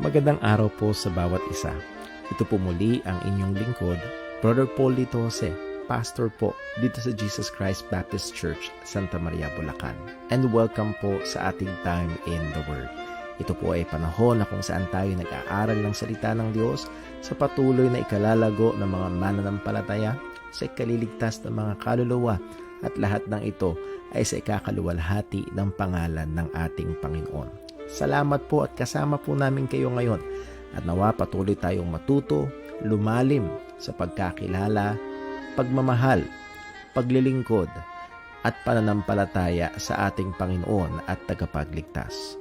Magandang araw po sa bawat isa. Ito po muli ang inyong lingkod, Brother Paul Litose, Pastor po dito sa Jesus Christ Baptist Church, Santa Maria, Bulacan. And welcome po sa ating Time in the Word. Ito po ay panahon na kung saan tayo nag-aaral ng salita ng Diyos sa patuloy na ikalalago ng mga mananampalataya, sa ikaliligtas ng mga kaluluwa, at lahat ng ito ay sa ikakaluwalhati ng pangalan ng ating Panginoon. Salamat po at kasama po namin kayo ngayon at nawa patuloy tayong matuto, lumalim sa pagkakilala, pagmamahal, paglilingkod at pananampalataya sa ating Panginoon at tagapagligtas.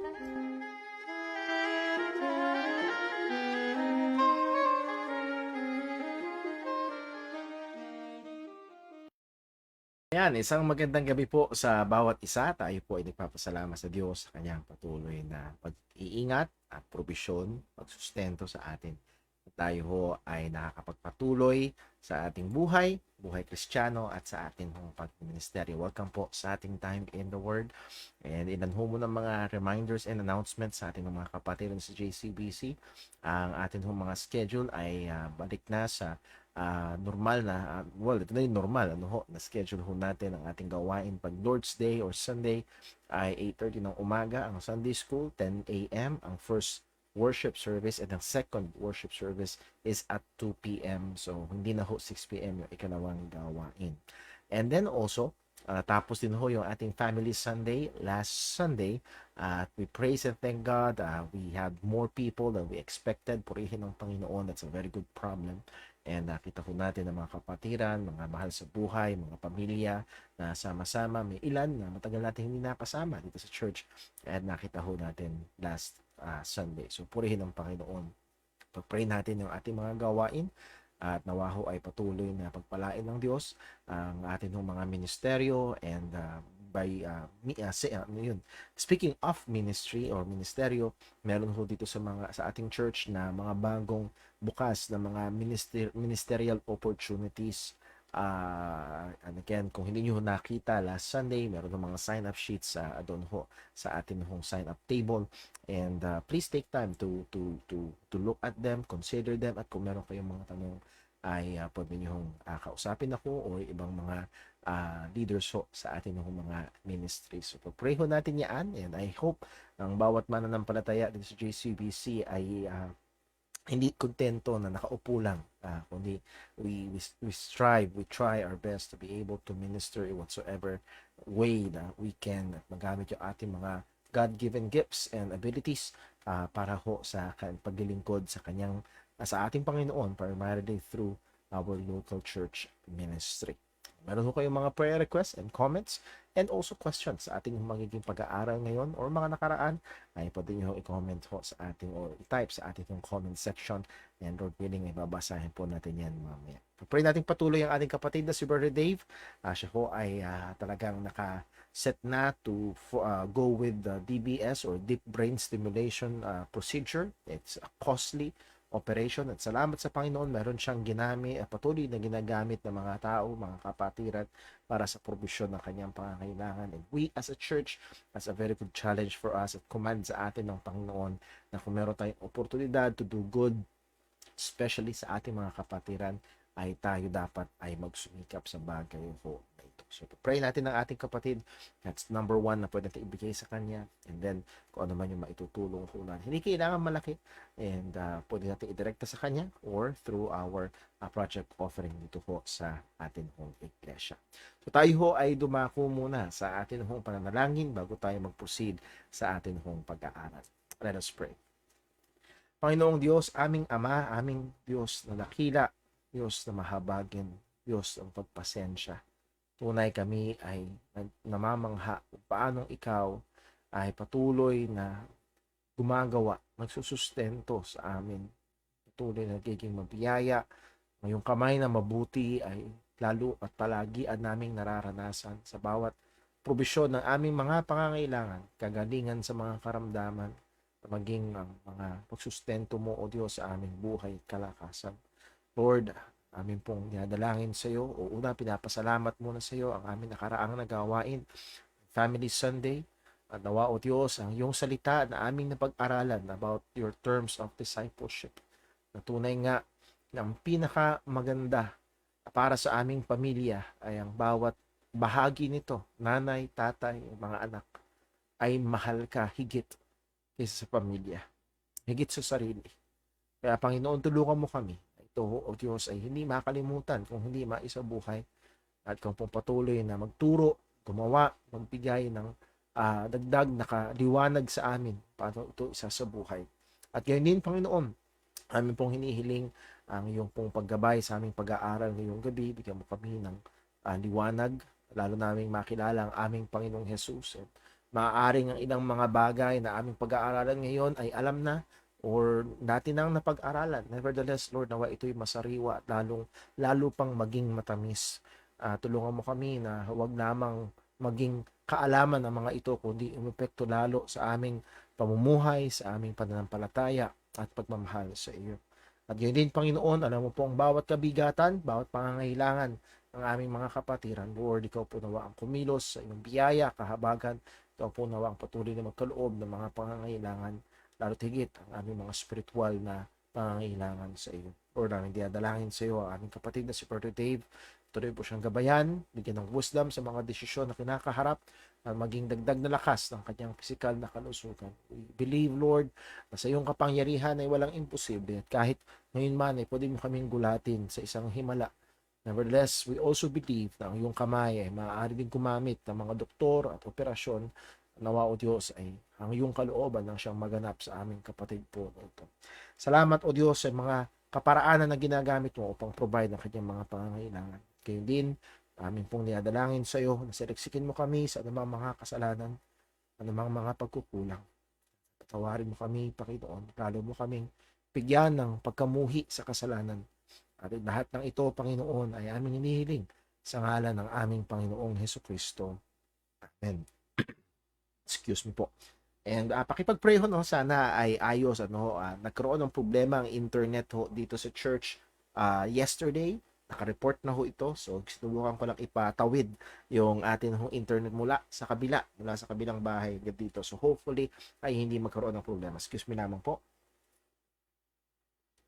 Ayan, isang magandang gabi po sa bawat isa. Tayo po ay nagpapasalamat sa Diyos sa kanyang patuloy na pag-iingat at probisyon, pagsustento sa atin. Tayo ho ay nakakapagpatuloy sa ating buhay Kristiyano at sa ating pagministeryo. Welcome po sa ating Time in the Word. And ilan ho muna mga reminders and announcements sa ating mga kapatid sa JCBC. Ang ating mga schedule ay balik na sa normal na, ito na yung normal, na schedule ho natin ang ating gawain pag Lord's Day or Sunday ay 8:30 ng umaga ang Sunday School, 10 a.m. ang first worship service and ang second worship service is at 2 p.m. So, hindi na ho 6 p.m. yung ikalawang gawain. And then also, tapos din ho yung ating Family Sunday last Sunday at we praise and thank God. We had more people than we expected. Purihin ng Panginoon. That's a very good problem. And nakita ko natin ng mga kapatiran, mga mahal sa buhay, mga pamilya na sama-sama. May ilan na matagal natin hindi nakasama dito sa church. And nakita ho natin last Sunday. So purihin ng Panginoon. Pag-pray natin yung ating mga gawain at nawaho ay patuloy na pagpalain ng Diyos ang ating mga ministeryo and speaking of ministry or ministeryo, meron ho dito sa ating church na mga bagong bukas na mga ministerial opportunities. And again, kung hindi nyo nakita last Sunday, meron ng mga sign-up sheets doon ho sa ating sign-up table. And please take time to look at them, consider them, at kung meron kayong mga tanong ay pwede nyo kausapin ako o ibang mga leaders ho sa ating mga ministries. So pray ho natin yan, and I hope ang bawat mananampalataya dito sa JCBC ay hindi kontento na nakaupo lang, kundi we strive, we try our best to be able to minister in whatsoever way na we can at magamit yung ating mga God-given gifts and abilities para ho sa paglilingkod sa kanyang sa ating Panginoon, primarily through our local church ministry. Meron ho kayong mga prayer requests and comments and also questions sa ating magiging pag-aaral ngayon or mga nakaraan, ay pwede nyo i-comment ho sa ating or i-type sa ating comment section, and Lord willing ay babasahin po natin yan mamaya. Pray natin patuloy ang ating kapatid na si Brother Dave. Siya ho ay talagang naka-set na to go with the DBS or Deep Brain Stimulation procedure. It's a costly operation at salamat sa Panginoon, meron siyang patuloy na ginagamit ng mga tao, mga kapatiran para sa provision ng kanyang pangangailangan. And we as a church, that's a very good challenge for us at command sa atin ng Panginoon na kung meron tayong oportunidad to do good, especially sa ating mga kapatiran, ay tayo dapat ay magsumikap sa bagay po na ito. So pray natin ng ating kapatid. That's number one na pwede natin ibigay sa kanya. And then kung ano man yung maitutulong po natin. Hindi kailangan malaki, and pwede natin idirekta sa kanya or through our project offering dito po sa ating iglesia. So tayo ho ay dumako muna sa ating pananalangin bago tayo mag-proceed sa ating pag-aaral. Let us pray. Panginoong Diyos, aming Ama, aming Diyos na dakila, Diyos na mahabagin, Diyos ang pagpasensya. Tunay kami ay namamangha kung paanong ikaw ay patuloy na gumagawa, nagsusustento sa amin. Patuloy na nagiging mabiyaya. Ngayong kamay na mabuti ay lalo at palagi ang naming nararanasan sa bawat probisyon ng aming mga pangangailangan, kagalingan sa mga karamdaman, maging ang mga pagsustento mo, O Diyos, sa aming buhay at kalakasan. Lord, amin pong dinadalangin sa iyo, o una pinapasalamat muna sa iyo ang aming nakaraang nagawain, Family Sunday, At nawa, O Diyos, ang iyong salita na aming napag-aralan about your terms of discipleship, na tunay nga na ang pinakamaganda para sa aming pamilya ay ang bawat bahagi nito, nanay, tatay, mga anak, ay mahal ka higit kaysa sa pamilya, higit sa sarili. Kaya Panginoon, tulungan mo kami. Ito, O Diyos, ay hindi makalimutan kung hindi maisabuhay at kung patuloy na magturo, gumawa, magbigay ng dagdag na kaliwanag sa amin paano ito isa sa buhay. At gayon din, Panginoon, amin pong hinihiling ang iyong pong paggabay sa aming pag-aaral ngayong gabi. Bigyan mo kami ng liwanag, lalo naming makilala ang aming Panginoong Jesus. At maaaring ang ilang mga bagay na aming pag-aaralan ngayon ay alam na or dati nang napag-aralan. Nevertheless, Lord, nawa ito'y masariwa at lalo pang maging matamis. Tulungan mo kami na huwag lamang maging kaalaman ng mga ito, kundi umepekto lalo sa aming pamumuhay, sa aming pananampalataya at pagmamahal sa iyo. At yun din, Panginoon, alam mo po ang bawat kabigatan, bawat pangangailangan ng aming mga kapatiran. Lord, ikaw po nawa ang kumilos sa iyong biyaya, kahabagan. Ikaw po nawa ang patuloy na magkaloob ng mga pangangailangan, lalo higit ang aming mga spiritual na pangangailangan sa iyo. Lord, namin diadalangin sa iyo ang aming kapatid na si Brother Dave. Tuloy po siyang gabayan, bigyan ng wisdom sa mga desisyon na kinakaharap at maging dagdag na lakas ng kanyang pisikal na kalusugan. We believe, Lord, na sa iyong kapangyarihan ay walang imposible at kahit ngayon man ay pwede mo kaming gulatin sa isang himala. Nevertheless, we also believe na ang iyong kamay ay maaari din gumamit ng mga doktor at operasyon. Nawa, O Diyos, ay ang iyong kalooban nang siyang maganap sa aming kapatid po ito. Salamat, O Diyos, sa mga kaparaanan na ginagamit mo upang provide ng kanyang mga pangangailangan. Kayo din, amin pong niadalangin sa iyo na seleksikin mo kami sa anumang mga kasalanan, anumang mga pagkukulang. Patawarin mo kami, Panginoon. Lalo mo kaming bigyan ng pagkamuhi sa kasalanan. At lahat ng ito, Panginoon, ay aming hinihiling sa ngalan ng aming Panginoong Hesukristo. Amen. Excuse me po. And pakipag-pray ho, no, sana ay ayos. Nagkaroon ng problema ang internet ho dito sa church yesterday. Naka-report na ho ito. So, sinubukan ko lang ipatawid yung atin hong internet mula sa kabilang bahay dito. So, hopefully, ay hindi magkaroon ng problema. Excuse me lamang po.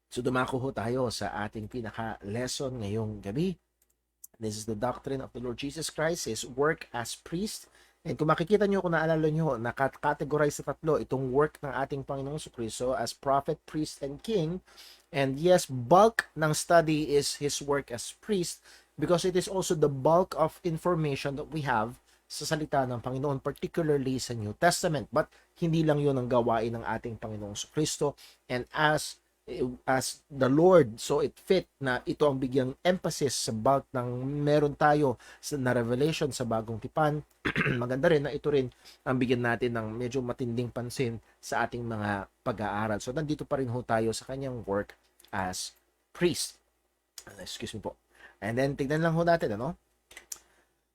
So, dumako ho tayo sa ating pinaka-lesson ngayong gabi. This is the doctrine of the Lord Jesus Christ, His work as priest. And kung makikita nyo, kung naalala nyo, nakategorize sa tatlo itong work ng ating Panginoong Kristo as prophet, priest, and king. And yes, bulk ng study is his work as priest because it is also the bulk of information that we have sa salita ng Panginoon, particularly sa New Testament. But hindi lang yun ang gawain ng ating Panginoong Kristo. And as the Lord, so it fit na ito ang bigyang emphasis sa bulk ng meron tayo na revelation sa bagong tipan. Maganda rin na ito rin ang bigyan natin ng medyo matinding pansin sa ating mga pag-aaral. So nandito pa rin ho tayo sa kanyang work as priest. Excuse me po. And then tignan lang ho natin,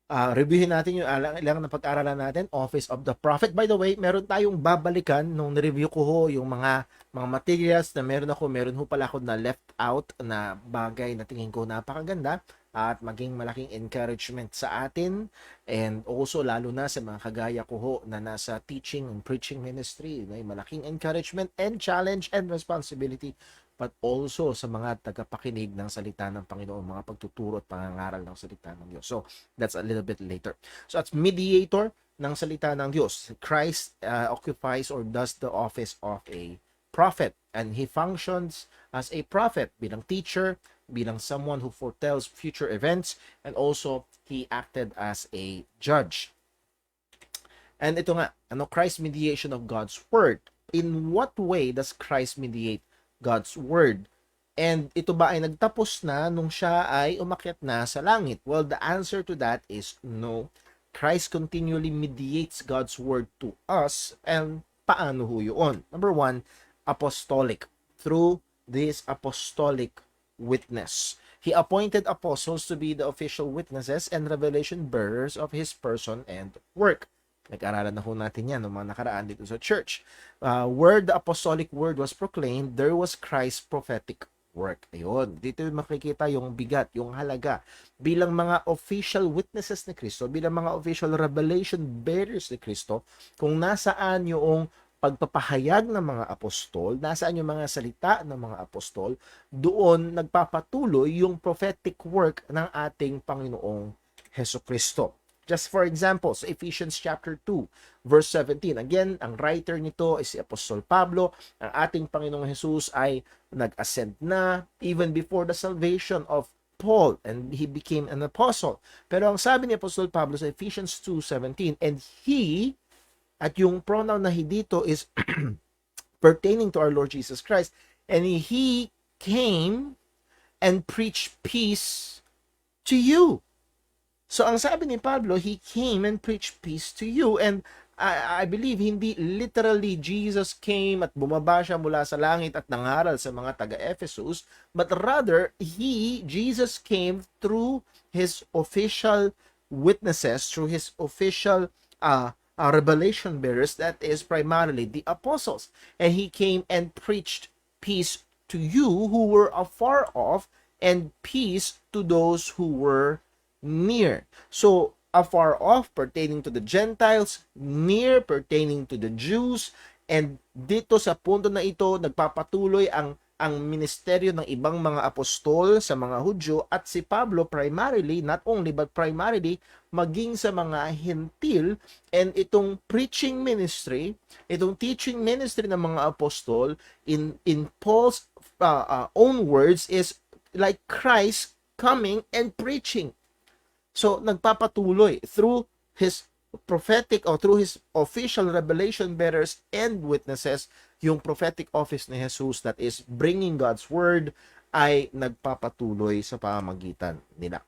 reviewin natin yung ilang na pag-aralan natin, Office of the Prophet. By the way, meron tayong babalikan nung nireview ko ho yung mga materials na meron ho pala ako na left out na bagay na tingin ko napakaganda at maging malaking encouragement sa atin, and also lalo na sa mga kagaya ko ho na nasa teaching and preaching ministry, na malaking encouragement and challenge and responsibility, but also sa mga tagapakinig ng salita ng Panginoon, mga pagtuturo at pangangaral ng salita ng Diyos. So, that's a little bit later. So, as mediator ng salita ng Diyos, Christ occupies or does the office of a prophet, and he functions as a prophet bilang teacher, bilang someone who foretells future events, and also he acted as a judge. And ito nga, Christ's mediation of God's word. In what way does Christ mediate God's word? And ito ba ay nagtapos na nung siya ay umakyat na sa langit? Well, the answer to that is no. Christ continually mediates God's word to us. And paano ho yun? Number one, apostolic. Through this apostolic witness. He appointed apostles to be the official witnesses and revelation bearers of his person and work. Nag-aralan na ho natin yan ng mga nakaraan dito sa church. Where the apostolic word was proclaimed, there was Christ's prophetic work. Ayun, dito makikita yung bigat, yung halaga bilang mga official witnesses ni Kristo, bilang mga official revelation bearers ni Kristo, kung nasaan yung pagpapahayag ng mga apostol, nasaan yung mga salita ng mga apostol, doon nagpapatuloy yung prophetic work ng ating Panginoong Hesus Kristo. Just for example, sa Ephesians chapter 2, verse 17. Again, ang writer nito is si Apostol Pablo. Ang ating Panginoong Jesus ay nag-ascend na even before the salvation of Paul, and he became an apostle. Pero ang sabi ni Apostol Pablo sa Ephesians 2:17, and he, at yung pronoun na he dito is pertaining to our Lord Jesus Christ, and he came and preached peace to you. So ang sabi ni Pablo, he came and preached peace to you. And I believe hindi literally Jesus came at bumaba siya mula sa langit at nangaral sa mga taga-Ephesus, but rather Jesus came through his official witnesses, through his official revelation bearers, that is primarily the apostles. And he came and preached peace to you who were afar off, and peace to those who were near. So, afar off pertaining to the Gentiles, near pertaining to the Jews, and dito sa punto na ito, nagpapatuloy ang ministeryo ng ibang mga apostol sa mga Hudyo, at si Pablo primarily, not only but primarily, maging sa mga Hentil. And itong preaching ministry, itong teaching ministry ng mga apostol, in Paul's own words, is like Christ coming and preaching. So, nagpapatuloy through his prophetic or through his official revelation bearers and witnesses, yung prophetic office ni Jesus, that is bringing God's word, ay nagpapatuloy sa pamamagitan nila.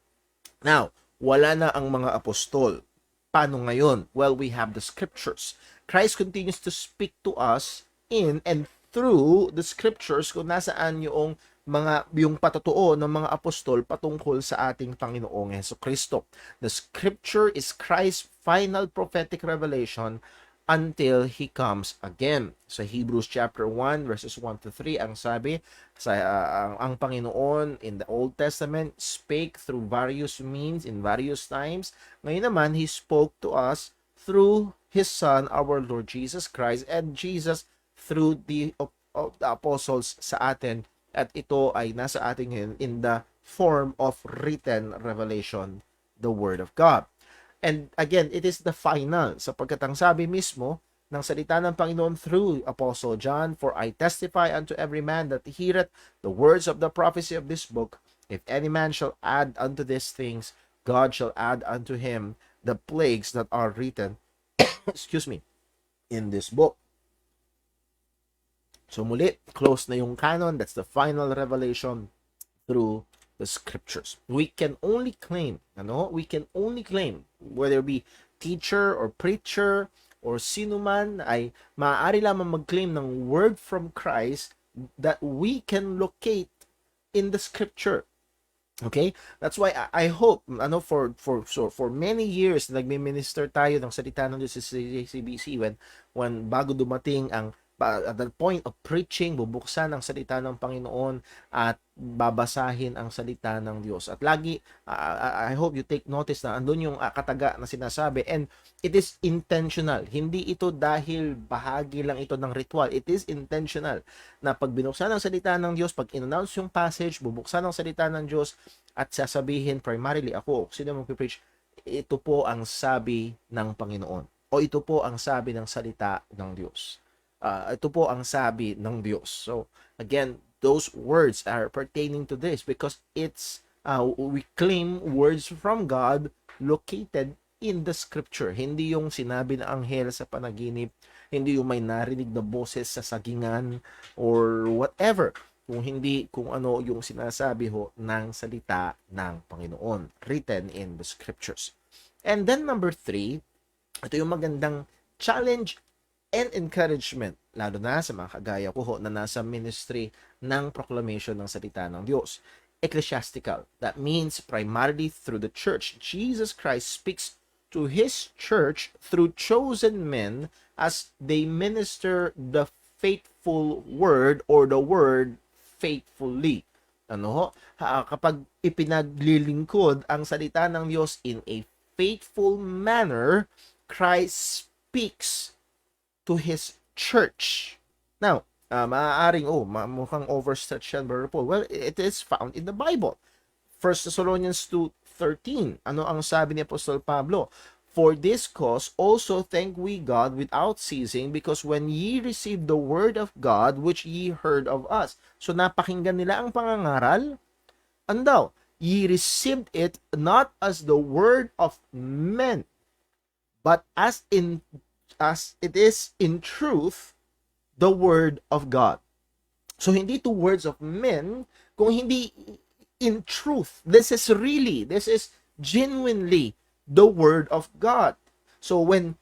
Now, wala na ang mga apostol. Paano ngayon? Well, we have the scriptures. Christ continues to speak to us in and through the scriptures kung nasaan yung patotoo ng mga apostol patungkol sa ating Panginoong Hesukristo. The scripture is Christ's final prophetic revelation until he comes again. Sa Hebrews chapter 1 verses 1 to 3, ang sabi, ang Panginoon in the Old Testament spake through various means in various times. Ngayon naman, he spoke to us through his Son, our Lord Jesus Christ, and Jesus through the apostles sa atin. At ito ay nasa ating ngayon in the form of written revelation, the Word of God. And again, it is the final, sapagkat ang sabi mismo ng salita ng Panginoon through Apostle John, for I testify unto every man that heareth the words of the prophecy of this book, if any man shall add unto these things, God shall add unto him the plagues that are written excuse me, in this book. So muli, close na yung canon. That's the final revelation through the scriptures. We can only claim, whether it be teacher or preacher or sino man, ay maaari lamang mag-claim ng word from Christ that we can locate in the scripture. Okay? That's why I hope for many years nagmi-minister tayo ng salita ng Diyos sa CBC, when bago dumating ang at the point of preaching, bubuksan ang salita ng Panginoon at babasahin ang salita ng Diyos. At lagi, I hope you take notice na andun yung kataga na sinasabi, and it is intentional. Hindi ito dahil bahagi lang ito ng ritual. It is intentional na pag binuksan ang salita ng Diyos, pag in-announce yung passage, bubuksan ang salita ng Diyos at sasabihin primarily ako, sino mag-preach, ito po ang sabi ng Panginoon, o ito po ang sabi ng salita ng Diyos. Ito po ang sabi ng Diyos. So, again, those words are pertaining to this because it's we claim words from God located in the scripture. Hindi yung sinabi na anghel sa panaginip, hindi yung may narinig na boses sa sagingan or whatever. Kung ano yung sinasabi ho ng salita ng Panginoon, written in the scriptures. And then number 3, ito yung magandang challenge and encouragement, lalo na sa mga kagaya ko ho na nasa ministry ng proclamation ng salita ng Diyos. Ecclesiastical. That means primarily through the church. Jesus Christ speaks to His church through chosen men as they minister the faithful word or the word faithfully. Ano ho? Kapag ipinaglilingkod ang salita ng Diyos in a faithful manner, Christ speaks to His church. Now, maaaring, mukhang overstretch yan, Brother Paul. Well, it is found in the Bible. 1 Thessalonians 2:13. Ano ang sabi ni Apostol Pablo? For this cause also thank we God without ceasing, because when ye received the word of God which ye heard of us. So napakinggan nila ang pangangaral. Ano daw? Ye received it not as the word of men, but as it is in truth the word of God. So hindi to words of men, kung hindi in truth. This is genuinely the word of God. So when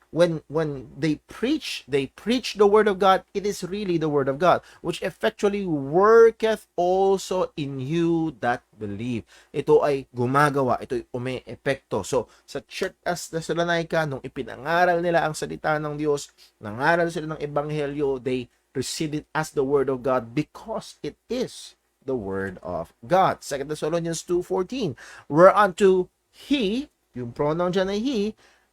they preach the word of God, it is really the word of God, which effectually worketh also in you that believe. Ito ay gumagawa, ito ay umi-epekto. So sa Church as Thessalonica, nung ipinangaral nila ang salita ng Diyos, nangaral sila ng ebanghelyo, they received it as the word of God because it is the word of God. 2 Thessalonians 2:14, whereunto He, yung pronoun dyan ay He,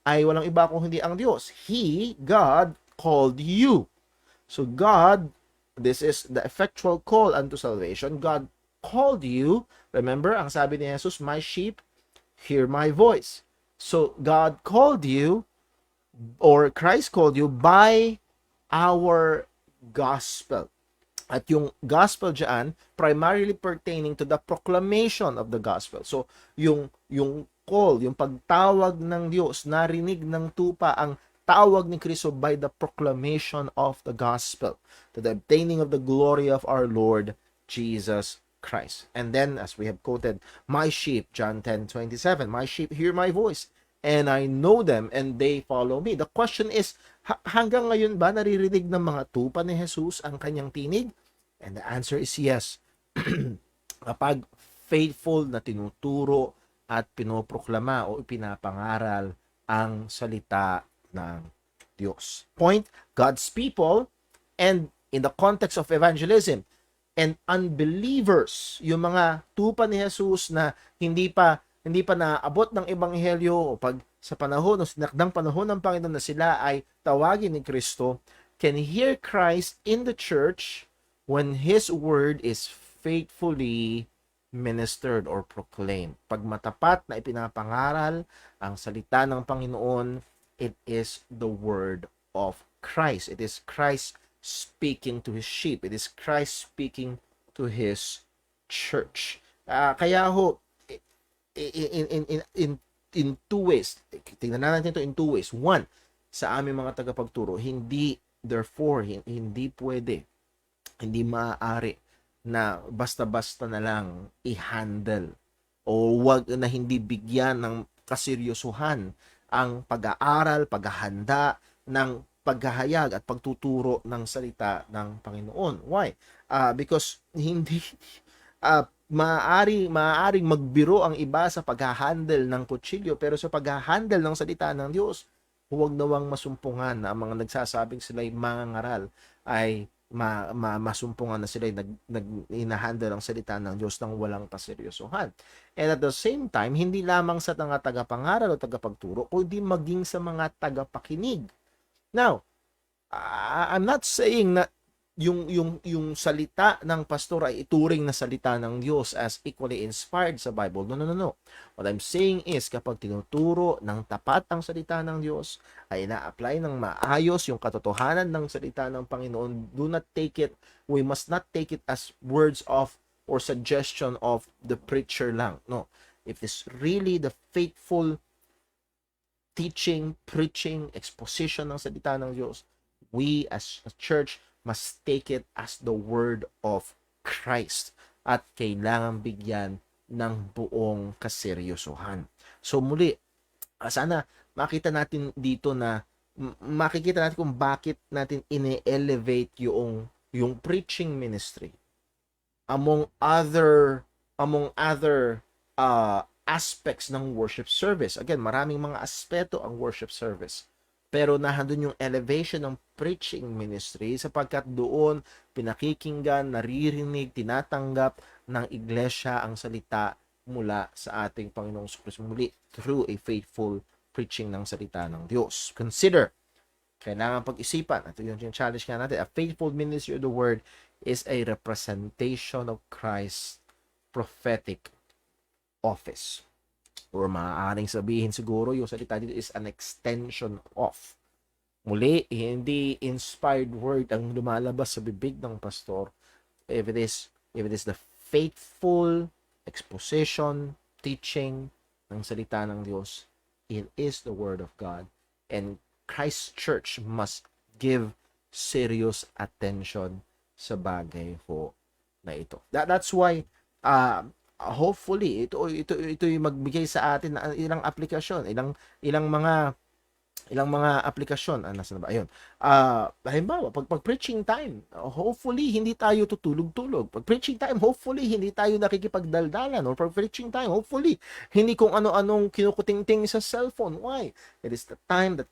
ay walang iba kung hindi ang Diyos. He, God, called you. So God, this is the effectual call unto salvation. God called you. Remember, ang sabi ni Jesus, my sheep hear my voice. So God called you, or Christ called you by our gospel. At yung gospel dyan, primarily pertaining to the proclamation of the gospel. So, yung call, yung pagtawag ng Diyos, narinig ng tupa ang tawag ni Kristo by the proclamation of the gospel, to the obtaining of the glory of our Lord Jesus Christ. And then, as we have quoted, my sheep, John 10:27, my sheep hear my voice, and I know them, and they follow me. The question is, hanggang ngayon ba naririnig ng mga tupa ni Jesus ang kanyang tinig? And the answer is yes. Kapag faithful na tinuturo at pinoproklama o ipinapangaral ang salita ng Diyos. Point, God's people, and in the context of evangelism, and unbelievers, yung mga tupa ni Jesus na hindi pa naabot ng ebanghelyo, o pag sa panahon o sinakdang panahon ng Panginoon na sila ay tawagin ni Kristo, can hear Christ in the church when His word is faithfully ministered or proclaimed. Pag matapat na ipinapangaral ang salita ng Panginoon, it is the word of Christ. It is Christ speaking to His sheep. It is Christ speaking to His church. Kaya ho, in two ways, tingnan natin ito in two ways. One, sa aming mga tagapagturo, hindi pwede, hindi maaari na basta-basta na lang i-handle o wag na hindi bigyan ng kaseryosohan ang pag-aaral, paghahanda ng paghahayag at pagtuturo ng salita ng Panginoon. Why? Because hindi maaaring magbiro ang iba sa pag-handle ng kutsilyo, pero sa pag-handle ng salita ng Diyos, huwag nawang masumpungan na ang mga nagsasabing sila'y mangangaral ay masumpungan na sila inahandle ang salita ng Diyos ng walang kaseryosohan. And at the same time, hindi lamang sa mga tagapangaral o tagapagturo, kundi maging sa mga tagapakinig. Now, I'm not saying na yung salita ng pastor ay ituring na salita ng Diyos as equally inspired sa Bible. No. What I'm saying is, kapag tinuturo ng tapat ang salita ng Diyos, ay ina-apply ng maayos yung katotohanan ng salita ng Panginoon, we must not take it as words of or suggestion of the preacher lang. No. If it's really the faithful teaching, preaching, exposition ng salita ng Diyos, we as a church must take it as the word of Christ at kailangan bigyan ng buong kaseryosohan. So muli, sana makita natin dito na makikita natin kung bakit natin ine-elevate yung preaching ministry among other aspects ng worship service. Again, maraming mga aspeto ang worship service. pero nahandun yung elevation ng preaching ministry sapagkat doon pinakikinggan, naririnig, tinatanggap ng iglesia ang salita mula sa ating Panginoong Kristo muli through a faithful preaching ng salita ng Diyos. Consider, kailangan pag-isipan, ito yung challenge nga natin, a faithful ministry of the word is a representation of Christ's prophetic office. Or maaaring sabihin siguro yung salita dito is an extension of. Muli, hindi inspired word ang lumalabas sa bibig ng pastor. If it is the faithful exposition, teaching ng salita ng Diyos, it is the word of God. And Christ's church must give serious attention sa bagay ho na ito. That's why hopefully ito yung magbigay sa atin ng ilang aplikasyon, ilang mga aplikasyon. Nasa na ba? Ayun. Halimbawa, pag preaching time, hopefully, hindi tayo tutulog-tulog. Pag preaching time, hopefully, hindi tayo nakikipagdaldalan. Or pag preaching time, hopefully, hindi kung ano-anong kinukuting-ting sa cellphone. Why? It is the time that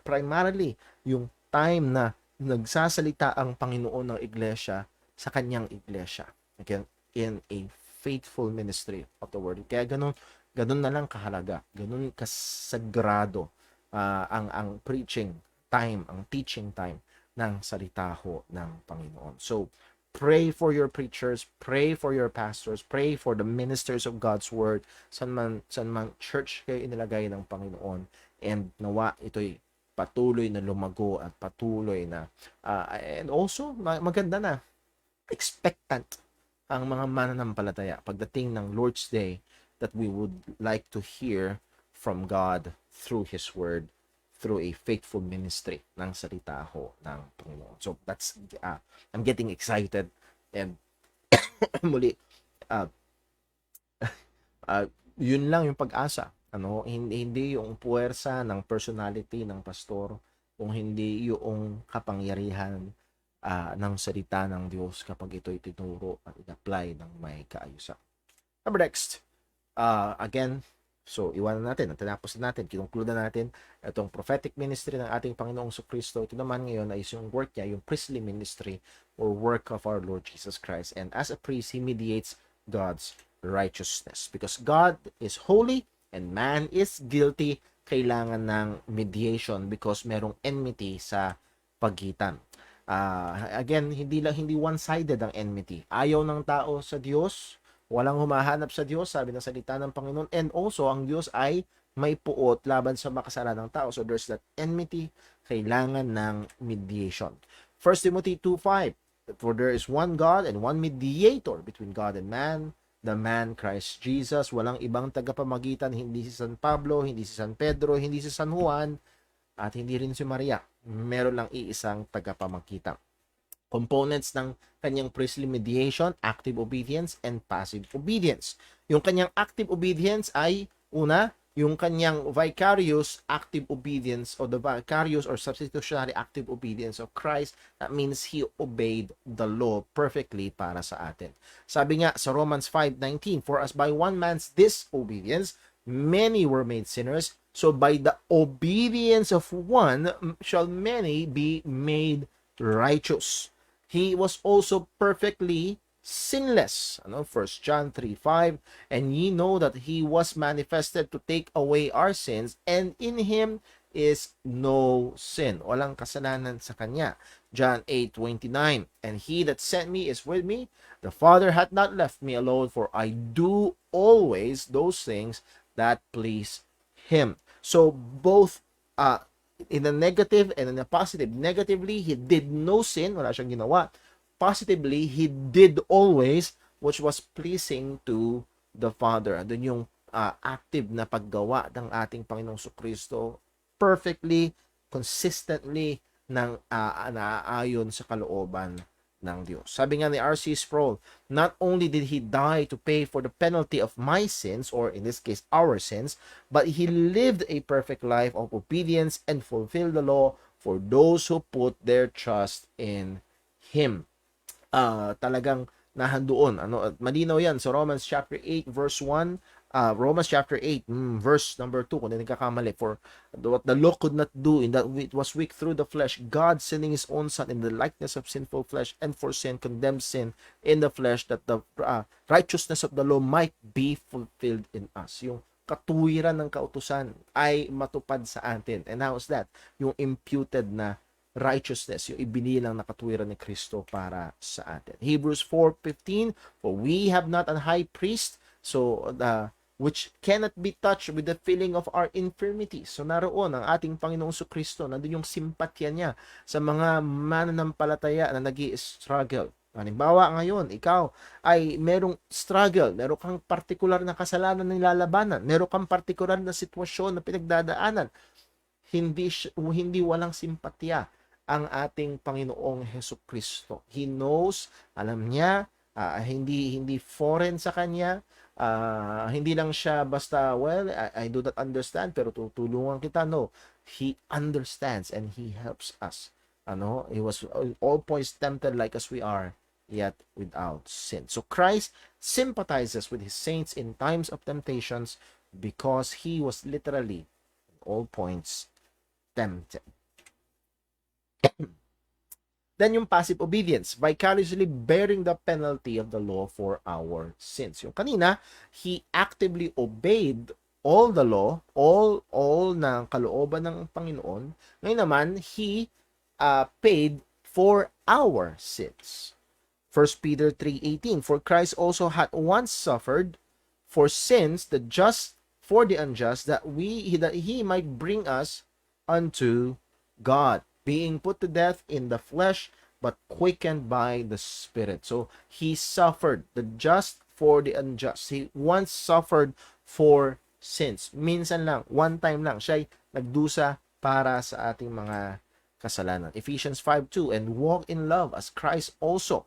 primarily, yung time na nagsasalita ang Panginoon ng iglesia sa kanyang iglesia. Again, in a faithful ministry of the word. Kaya ganun na lang kahalaga. Ganun kasagrado ang preaching time, ang teaching time ng salita ho ng Panginoon. So, pray for your preachers, pray for your pastors, pray for the ministers of God's word, san man church kayo inilagay ng Panginoon, and nawa ito'y patuloy na lumago at patuloy na and also maganda na expectant ang mga mananampalataya pagdating ng Lord's Day that we would like to hear from God through His Word, through a faithful ministry ng salita ho ng Panginoon. So that's, I'm getting excited, and muli, yun lang yung pag-asa. Hindi yung puwersa ng personality ng pastor, kung hindi yung kapangyarihan ng salita ng Diyos kapag ito'y tinuro at in-apply ng may kaayusan. Number next, again, so iwanan natin, natapos natin, kinunkluda natin itong prophetic ministry ng ating Panginoong Kristo. Ito naman ngayon ay yung work niya, yung priestly ministry or work of our Lord Jesus Christ. And as a priest, He mediates God's righteousness. Because God is holy and man is guilty, kailangan ng mediation because merong enmity sa pagitan. Again, hindi one-sided ang enmity. Ayaw ng tao sa Diyos, walang humahanap sa Diyos, sabi ng salita ng Panginoon, and also ang Diyos ay may puot laban sa makasalanang tao. So there's that enmity, kailangan ng mediation. 1 Timothy 2:5, for there is one God and one mediator between God and man, the man Christ Jesus. Walang ibang tagapamagitan, hindi si San Pablo, hindi si San Pedro, hindi si San Juan, at hindi rin si Maria. Meron lang iisang tagapamagitan. Components ng kanyang priestly mediation, active obedience and passive obedience. Yung kanyang active obedience ay, una, yung kanyang vicarious active obedience or the vicarious or substitutionary active obedience of Christ. That means He obeyed the law perfectly para sa atin. Sabi nga sa Romans 5:19, for as by one man's disobedience, many were made sinners, so by the obedience of one shall many be made righteous. He was also perfectly sinless. 1 John 3:5, and ye know that He was manifested to take away our sins, and in Him is no sin. Walang kasalanan sa Kanya. John 8:29, and He that sent me is with me. The Father hath not left me alone, for I do always those things that please Him. So both in the negative and in the positive. Negatively, He did no sin, wala siyang ginawa. Positively, He did always which was pleasing to the Father. Doon yung active na paggawa ng ating Panginoong Kristo perfectly, consistently ng naaayon sa kalooban ng Diyos. Sabi nga ni R.C. Sproul, not only did He die to pay for the penalty of my sins, or in this case, our sins, but He lived a perfect life of obedience and fulfilled the law for those who put their trust in Him. Talagang nahandoon. Ano, at malinaw yan sa Romans chapter 8 verse 1, Romans chapter 8 verse number 2, kung hindi nagkakamali, for what the law could not do, in that it was weak through the flesh, God sending his own son in the likeness of sinful flesh, and for sin condemned sin in the flesh, that the righteousness of the law might be fulfilled in us. Yung katuwiran ng kautusan ay matupad sa atin. And how is that? Yung imputed na righteousness, yung ibinilang na katuwiran ni Kristo para sa atin. Hebrews 4:15, for we have not an high priest, so which cannot be touched with the feeling of our infirmities. So naroon ang ating Panginoong Kristo, nandun yung simpatya niya sa mga mananampalataya na nag-i-struggle. Halimbawa ngayon, ikaw ay merong struggle, meron kang partikular na kasalanan na nilalabanan, meron kang partikular na sitwasyon na pinagdadaanan, hindi walang simpatya ang ating Panginoong Kristo. He knows, alam niya, hindi foreign sa kanya, hindi lang siya basta, well, I do not understand, pero tutulungan kita. No, he understands and he helps us. Ano, he was all points tempted like as we are, yet without sin. So Christ sympathizes with his saints in times of temptations because he was literally all points tempted. Then yung passive obedience, vicariously bearing the penalty of the law for our sins. Yung kanina, he actively obeyed all the law, all ng kalooban ng Panginoon. Ngayon naman, he paid for our sins. 1 Peter 3:18, for Christ also had once suffered for sins, the just for the unjust, that he might bring us unto God, being put to death in the flesh, but quickened by the Spirit. So, he suffered, the just for the unjust. He once suffered for sins. Minsan lang, one time lang, siya nagdusa para sa ating mga kasalanan. Ephesians 5:2, and walk in love as Christ also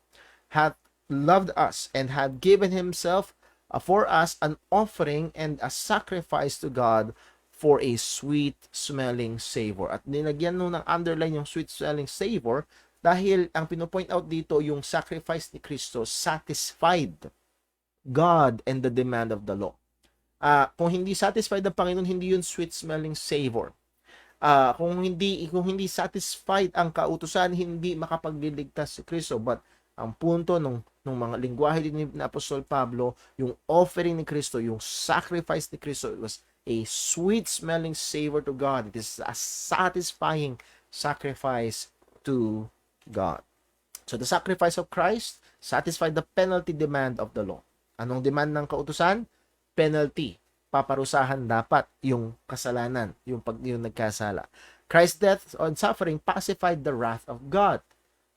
hath loved us and had given himself for us an offering and a sacrifice to God for a sweet-smelling savor. At nilagyan nung ng underline yung sweet-smelling savor dahil ang pinopoint out dito, yung sacrifice ni Kristo satisfied God and the demand of the law. Kung hindi satisfied ng Panginoon, hindi yun sweet-smelling savor. Kung hindi satisfied ang kautusan, hindi makapagliligtas si Kristo. But ang punto nung mga lingwahe ni Apostol Pablo, yung offering ni Kristo, yung sacrifice ni Kristo, it was a sweet-smelling savor to God. It is a satisfying sacrifice to God. So the sacrifice of Christ satisfied the penalty demand of the law. Anong demand ng kautusan? Penalty. Paparusahan dapat yung kasalanan, yung nagkasala. Christ's death and suffering pacified the wrath of God.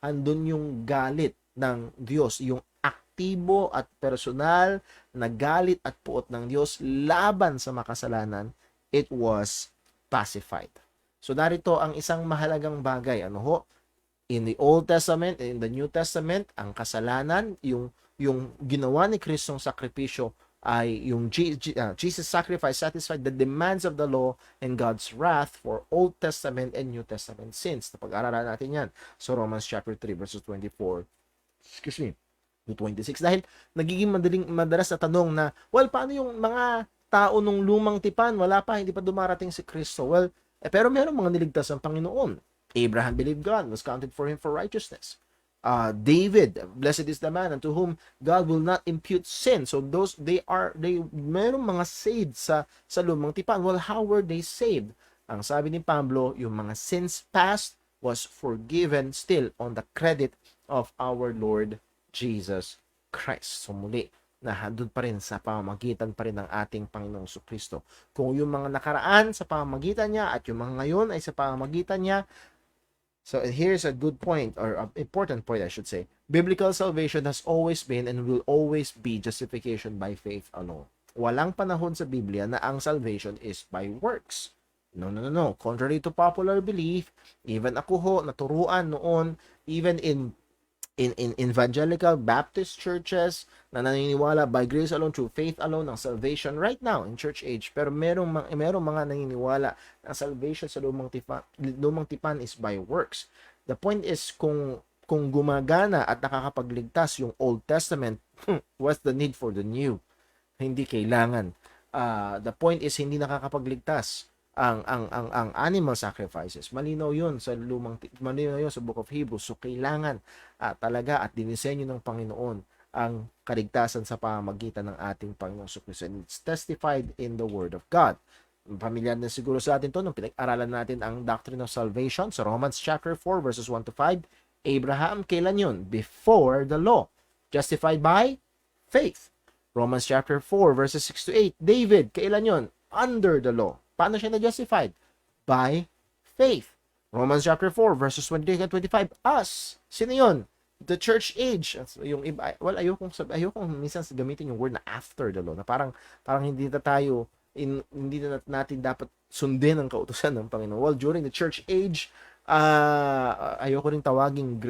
Andun yung galit ng Diyos, yung aktibo at personal na galit at puot ng Diyos laban sa makasalanan, it was pacified. So narito ang isang mahalagang bagay. Ano ho? In the Old Testament, in the New Testament, ang kasalanan, yung ginawa ni Kristong sakripisyo ay yung Jesus' sacrifice satisfied the demands of the law and God's wrath for Old Testament and New Testament sins. Napag-aralan natin yan. So Romans chapter 3 verses 24 to 26. Dahil nagiging madalas na tanong na, well, paano yung mga tao nung lumang tipan? Wala pa, hindi pa dumarating si Kristo. Well, pero meron mga niligtas ng Panginoon. Abraham believed God, was counted for him for righteousness. David, blessed is the man unto whom God will not impute sin. So those, merong mga saved sa lumang tipan. Well, how were they saved? Ang sabi ni Pablo, yung mga sins past was forgiven still on the credit of our Lord Jesus Christ. So muli, nandun pa rin sa pamamagitan pa rin ng ating Panginoong Kristo. Kung yung mga nakaraan sa pamamagitan niya at yung mga ngayon ay sa pamamagitan niya. So here's a good point, or an important point I should say. Biblical salvation has always been and will always be justification by faith alone. Walang panahon sa Biblia na ang salvation is by works. No. Contrary to popular belief, even ako ho, naturuan noon, even in evangelical Baptist churches na naniniwala by grace alone, through faith alone, ang salvation right now in church age. Pero merong mga naniniwala na salvation sa lumang tipan is by works. The point is, kung kung gumagana at nakakapagligtas yung Old Testament, what's the need for the New? Hindi kailangan. The point is hindi nakakapagligtas ang animal sacrifices. Malinaw 'yun sa malinaw 'yun sa Book of Hebrews. So kailangan talaga at dinisenyo ng Panginoon ang kaligtasan sa pamamagitan ng ating Panginoong Kristo. And it's testified in the Word of God. Pamilyar na siguro sa atin to nung pinag-aralan natin ang doctrine of salvation sa Romans chapter 4 verses 1 to 5. Abraham, kailan yun? Before the law. Justified by faith. Romans chapter 4 verses 6 to 8. David, kailan yun? Under the law. Paano siya na-justified? By faith. Romans chapter 4 verses 23 and 25. Us. Sino yun? The church age. Yung iba, well, ayokong minsan gamitin yung word na after the law. Na parang hindi na tayo hindi na natin dapat sundin ang kautusan ng Panginoon. Well, during the church age, ayoko rin tawaging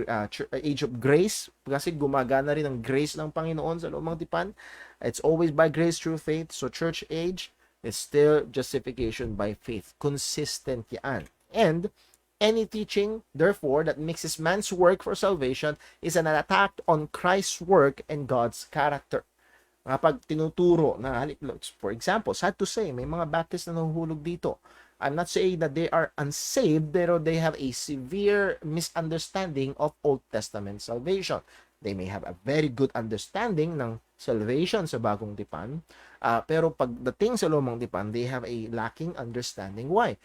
age of grace kasi gumagana rin ang grace ng Panginoon sa lumang tipan. It's always by grace through faith. So church age is still justification by faith. Consistent yan. And any teaching, therefore, that mixes man's work for salvation is an attack on Christ's work and God's character. Kapag tinuturo na, for example, sad to say, may mga Baptists na nahuhulog dito. I'm not saying that they are unsaved, pero they have a severe misunderstanding of Old Testament salvation. They may have a very good understanding ng salvation sa Bagong Tipan, pero pagdating sa Lumang Tipan, they have a lacking understanding. Why?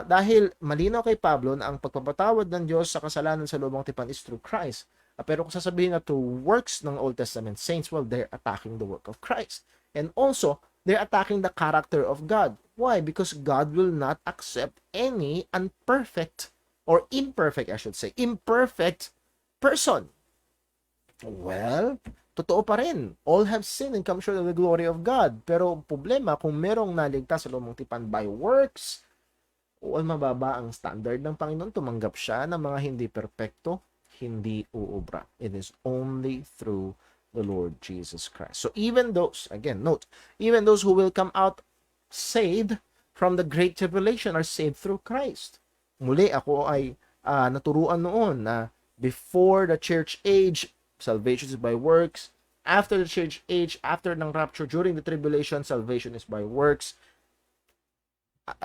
Dahil malinaw kay Pablo na ang pagpapatawad ng Diyos sa kasalanan sa Lumang Tipan is through Christ. Pero kung sasabihin na through works ng Old Testament saints, well, they're attacking the work of Christ. And also, they're attacking the character of God. Why? Because God will not accept any imperfect person. Well, totoo pa rin. All have sinned and come short of the glory of God. Pero problema, kung merong naligtas sa Lumang Tipan by works, mababa ang standard ng Panginoon, tumanggap siya ng mga hindi perpekto, hindi uubra. It is only through the Lord Jesus Christ. So even those, again, note, even those who will come out saved from the great tribulation are saved through Christ. Muli, ako ay naturuan noon na before the church age, salvation is by works. After the church age, after ng rapture, during the tribulation, salvation is by works.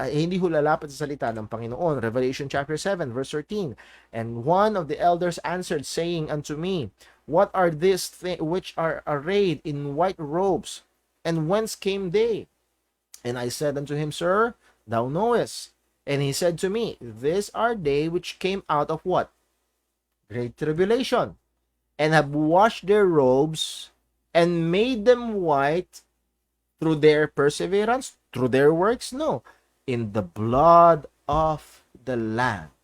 Hindi ho lalapit sa salita ng Panginoon. Revelation chapter 7 verse 13. And one of the elders answered, saying unto me, what are these which are arrayed in white robes? And whence came they? And I said unto him, Sir, thou knowest. And he said to me, these are they which came out of what? Great tribulation, and have washed their robes, and made them white through their perseverance, through their works? No, in the blood of the Lamb.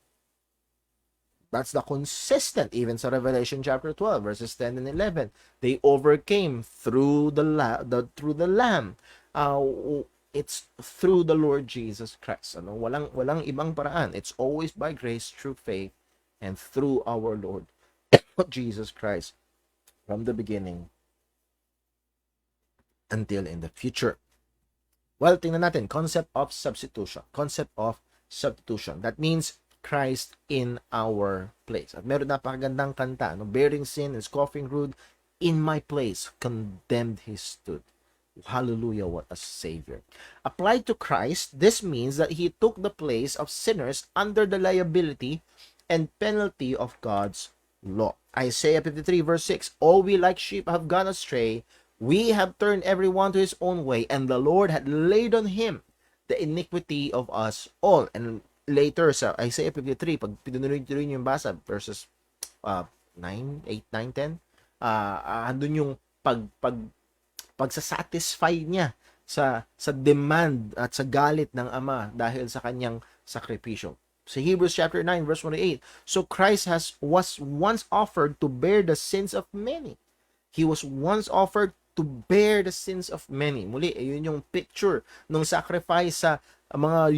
That's the consistent, even sa Revelation chapter 12, verses 10 and 11. They overcame through the Lamb. It's through the Lord Jesus Christ. Walang ibang paraan. It's always by grace through faith and through our Lord Jesus Christ from the beginning until in the future. Well, tingnan natin, concept of substitution. That means Christ in our place. At meron napakagandang kanta, bearing sin and scoffing rude, in my place, condemned he stood. Hallelujah, what a Savior. Applied to Christ, this means that he took the place of sinners under the liability and penalty of God's law. Isaiah 53 verse 6, all we like sheep have gone astray, we have turned everyone to his own way, and the Lord had laid on him the iniquity of us all. And later sa Isaiah 53, pag pinunuloy niyo yung basa, verses 9, 8, 9, 10, andun yung pagsasatisfy niya sa demand at sa galit ng Ama dahil sa kanyang sakripisyo. Sa Hebrews chapter 9 verse 28, so Christ was once offered to bear the sins of many. He was once offered to bear the sins of many. Muli, yun yung picture ng sacrifice sa mga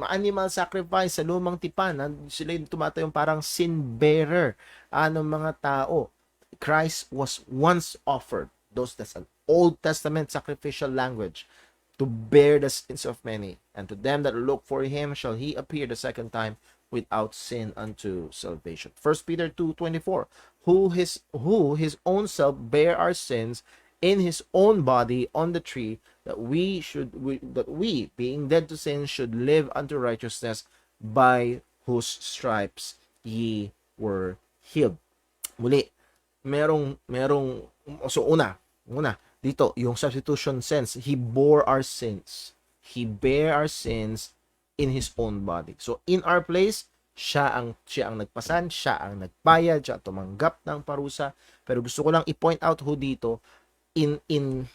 animal sacrifice sa Lumang Tipan. Sila yung tumatayong parang sin bearer ng mga tao. Christ was once offered. That's an Old Testament sacrificial language, to bear the sins of many. And to them that look for him shall he appear the second time without sin unto salvation. 1 Peter 2:24, who his own self bare our sins in his own body on the tree, that we being dead to sin should live unto righteousness, by whose stripes ye were healed. Muli, merong so una dito yung substitution sense, he bore our sins. He bare our sins in his own body. So in our place, siya ang nagpasan, siya ang nagbayad, siya tumanggap ng parusa. Pero gusto ko lang i-point out ho dito, in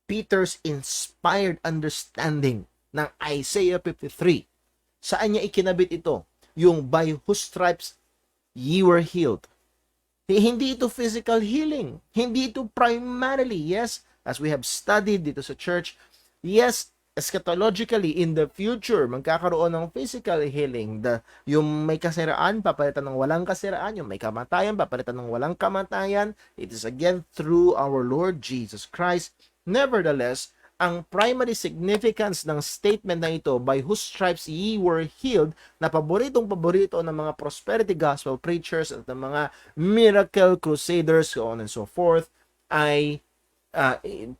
Peter's inspired understanding ng Isaiah 53, saan niya ikinabit ito? Yung by whose stripes ye were healed. Hindi ito physical healing. Hindi ito primarily, yes, as we have studied dito sa church, yes, eschatologically, in the future, magkakaroon ng physical healing. Yung may kasiraan, papalitan ng walang kasiraan. Yung may kamatayan, papalitan ng walang kamatayan. It is again through our Lord Jesus Christ. Nevertheless, ang primary significance ng statement na ito, by whose stripes ye were healed, na paboritong-paborito ng mga prosperity gospel preachers at ng mga miracle crusaders, so on and so forth, ay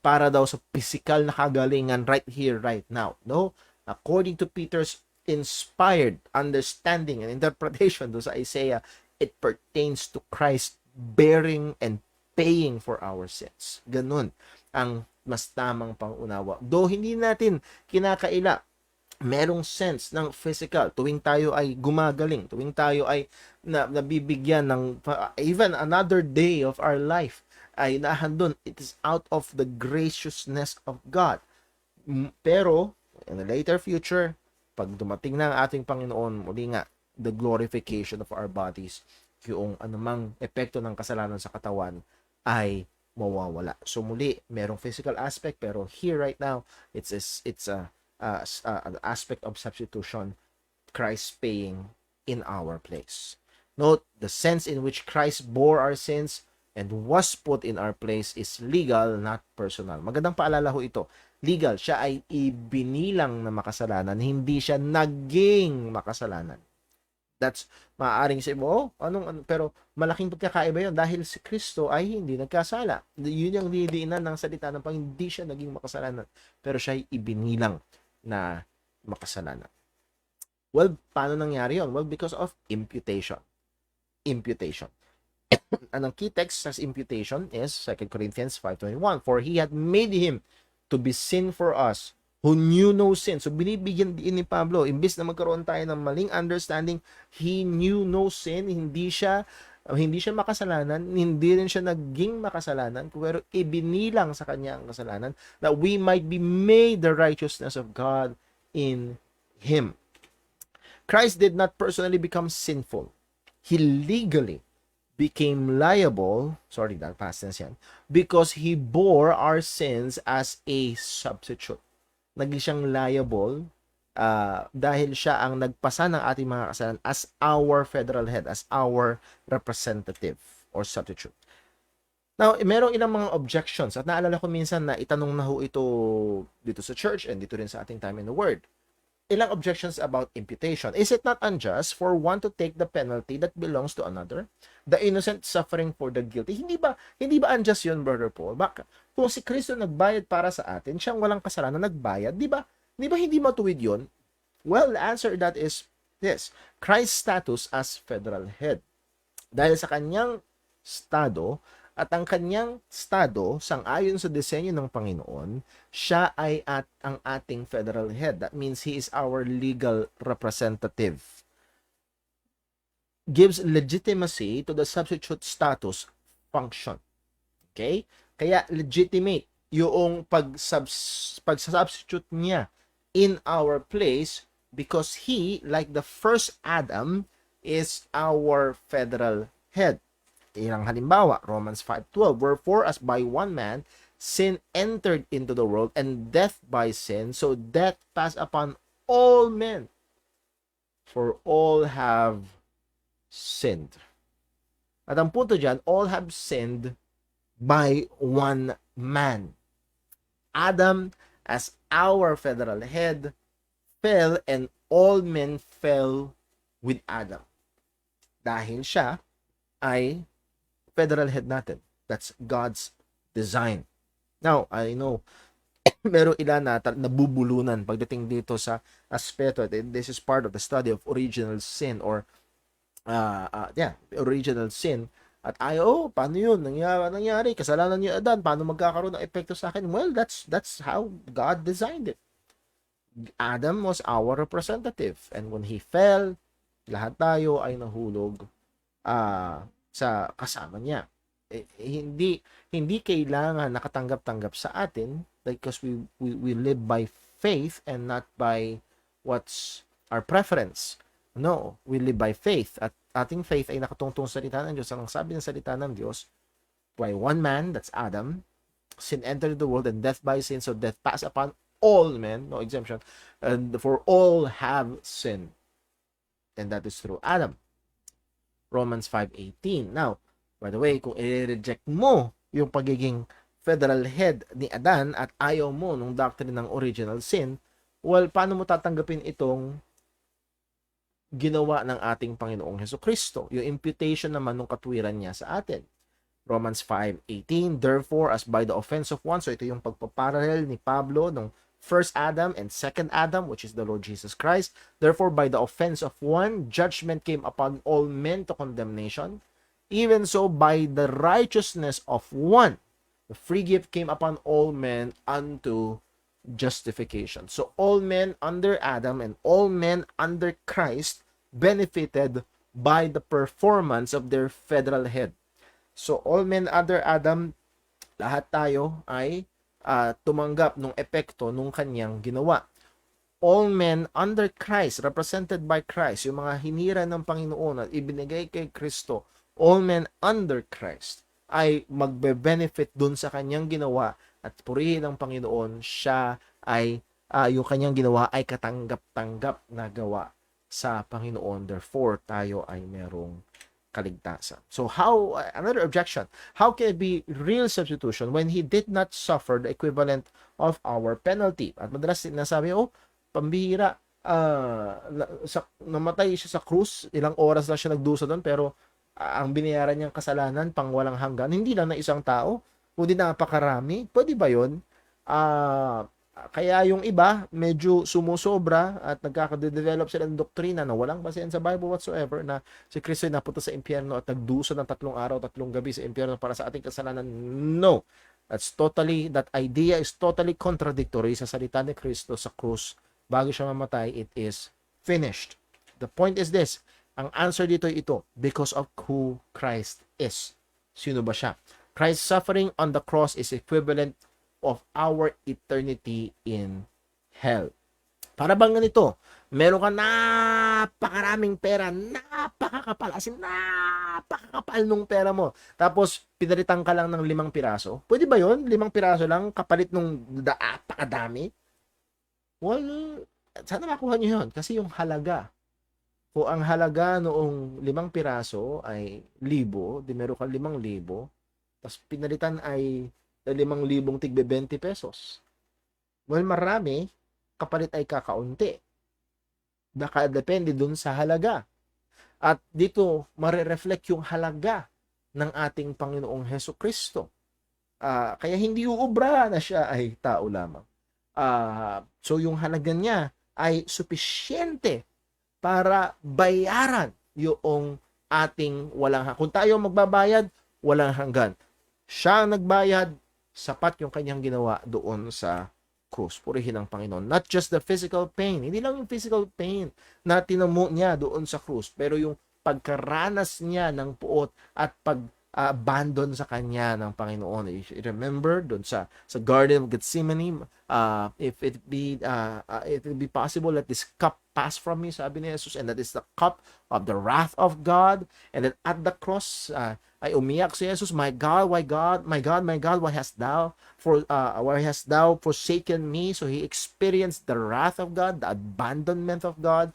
para daw sa physical na kagalingan right here, right now. No? According to Peter's inspired understanding and interpretation do sa Isaiah, it pertains to Christ bearing and paying for our sins. Ganun ang mas tamang pangunawa. Though hindi natin kinakaila, merong sense ng physical tuwing tayo ay gumagaling, tuwing tayo ay nabibigyan ng even another day of our life ay nahandon. It is out of the graciousness of God. Pero in the later future, pag dumating na ang ating Panginoon, muli nga, the glorification of our bodies, yung anumang epekto ng kasalanan sa katawan ay mawawala. So muli, merong physical aspect, pero here right now, it's an aspect of substitution, Christ paying in our place. Note, the sense in which Christ bore our sins and was put in our place is legal, not personal. Magandang paalala ho ito. Legal, siya ay ibinilang na makasalanan, hindi siya naging makasalanan. That's maaaring sa mo, pero malaking pagkakaiba yun dahil si Kristo ay hindi nagkasala. Yun yung didiinan ng salita ng Panginoon, hindi siya naging makasalanan, pero siya ay ibinilang na makasalanan. Well, paano nangyari yun? Well, because of imputation. Imputation. Ang key text sa imputation is 2 Corinthians 5:21, for he had made him to be sin for us who knew no sin. So binibigyan din ni Pablo, imbis na magkaroon tayo ng maling understanding, he knew no sin, hindi siya makasalanan, hindi rin siya naging makasalanan, pero ibinilang sa kanya ang kasalanan, that we might be made the righteousness of God in him. Christ did not personally become sinful. He legally became liable, past tense yan, because he bore our sins as a substitute. Naging siyang liable dahil siya ang nagpasa ng ating mga kasalanan as our federal head, as our representative or substitute. Now, merong ilang mga objections at naalala ko minsan na itanong na ho ito dito sa church and dito rin sa ating time in the Word. Ilang objections about imputation. Is it not unjust for one to take the penalty that belongs to another? The innocent suffering for the guilty. Hindi ba unjust yun, Brother Paul? Baka kung si Kristo nagbayad para sa atin, siyang walang kasalanan nagbayad, di ba hindi matuwid yun? Well, the answer to that is this. Christ's status as federal head. Dahil sa kanyang estado, at ang kanyang estado, sang-ayon sa disenyo ng Panginoon, siya ay ang ating federal head. That means he is our legal representative. Gives legitimacy to the substitute status function. Okay? Kaya legitimate yung pag-substitute niya in our place because he, like the first Adam, is our federal head. Ilang halimbawa, Romans 5:12, wherefore as by one man sin entered into the world, and death by sin, so death passed upon all men, for all have sinned. At ang punto dyan, all have sinned by one man. Adam, as our federal head, fell, and all men fell with Adam. Dahil siya ay federal head natin. That's God's design. Now, I know, meron ilan na nabubulunan pagdating dito sa aspeto. This is part of the study of original sin or original sin. At paano yun? Nangyari, kasalanan ni Adan, paano magkakaroon ng epekto sa akin? Well, that's how God designed it. Adam was our representative. And when he fell, lahat tayo ay nahulog sa kasama niya. Hindi kailangan nakatanggap-tanggap sa atin because we live by faith and not by what's our preference. No, we live by faith. At ating faith ay nakatungtong sa salita ng Diyos. Ang sabi ng salita ng Diyos, by one man, that's Adam, sin entered the world and death by sin, so death passed upon all men, no exemption, and for all have sinned. And that is through Adam. Romans 5:18. Now, by the way, kung i-reject mo yung pagiging federal head ni Adan at ayaw mo nung doctrine ng original sin, well, paano mo tatanggapin itong ginawa ng ating Panginoong Hesukristo? Yung imputation naman ng katwiran niya sa atin. Romans 5:18, therefore, as by the offense of one, so ito yung pagpaparallel ni Pablo ng first Adam and second Adam, which is the Lord Jesus Christ. Therefore, by the offense of one, judgment came upon all men to condemnation. Even so, by the righteousness of one, the free gift came upon all men unto justification. So, all men under Adam and all men under Christ benefited by the performance of their federal head. So, all men under Adam, lahat tayo ay tumanggap ng epekto nung kanyang ginawa. All men under Christ, represented by Christ, yung mga hinira ng Panginoon at ibinigay kay Kristo, all men under Christ ay magbe-benefit dun sa kanyang ginawa at purihin ng Panginoon, siya ay yung kanyang ginawa ay katanggap-tanggap na gawa sa Panginoon. Therefore, tayo ay merong kaligtasan. So how, another objection, how can it be real substitution when he did not suffer the equivalent of our penalty? At madalas sinasabi, pambihira, namatay siya sa krus, ilang oras lang siya nagdusa doon, pero ang binayaran niyang kasalanan pang walang hanggan, hindi lang na isang tao, kundi napakarami. Pwede ba yun? Kaya yung iba, medyo sumusobra at nagkakadevelop sila ng doktrina na walang basehan sa Bible whatsoever na si Kristo ay napunta sa impyerno at nagdusa ng 3 araw, 3 gabi sa impyerno para sa ating kasalanan. No. That idea is totally contradictory sa salita ni Kristo sa krus. Bago siya mamatay, it is finished. The point is this, ang answer dito ay ito, because of who Christ is. Sino ba siya? Christ's suffering on the cross is equivalent of our eternity in hell. Para bang ganito, meron ka napakaraming pera, napakakapal, as in napakakapal nung pera mo. Tapos, pinalitan ka lang ng 5 piraso. Pwede ba yun? 5 piraso lang, kapalit nung napakadami? Well, sana makuha nyo yun. Kasi yung halaga, kung ang halaga noong 5 piraso ay 1,000, di meron ka 5,000, tapos pinalitan ay 5,000 tigbe 20 pesos. Well, marami, kapalit ay kakaunti. Baka depende dun sa halaga. At dito, marireflect yung halaga ng ating Panginoong Hesukristo. Kaya hindi uubra na siya ay tao lamang. So, yung halaga niya ay supisyente para bayaran yung ating walang hanggan. Kung tayo magbabayad, walang hanggan. Siya ang nagbayad, sapat yung kanyang ginawa doon sa krus. Purihin ang Panginoon. Not just the physical pain. Hindi lang yung physical pain na tinamo niya doon sa krus, pero yung pagkaranas niya ng puot at pag-abandon sa kanya ng Panginoon. If you remember, doon sa Garden of Gethsemane, if it be possible, let this cup pass from me, sabi ni Jesus, and that is the cup of the wrath of God. And then at the cross, ay umiyak si Jesus, my God, my God, why hast thou forsaken me? So he experienced the wrath of God, the abandonment of God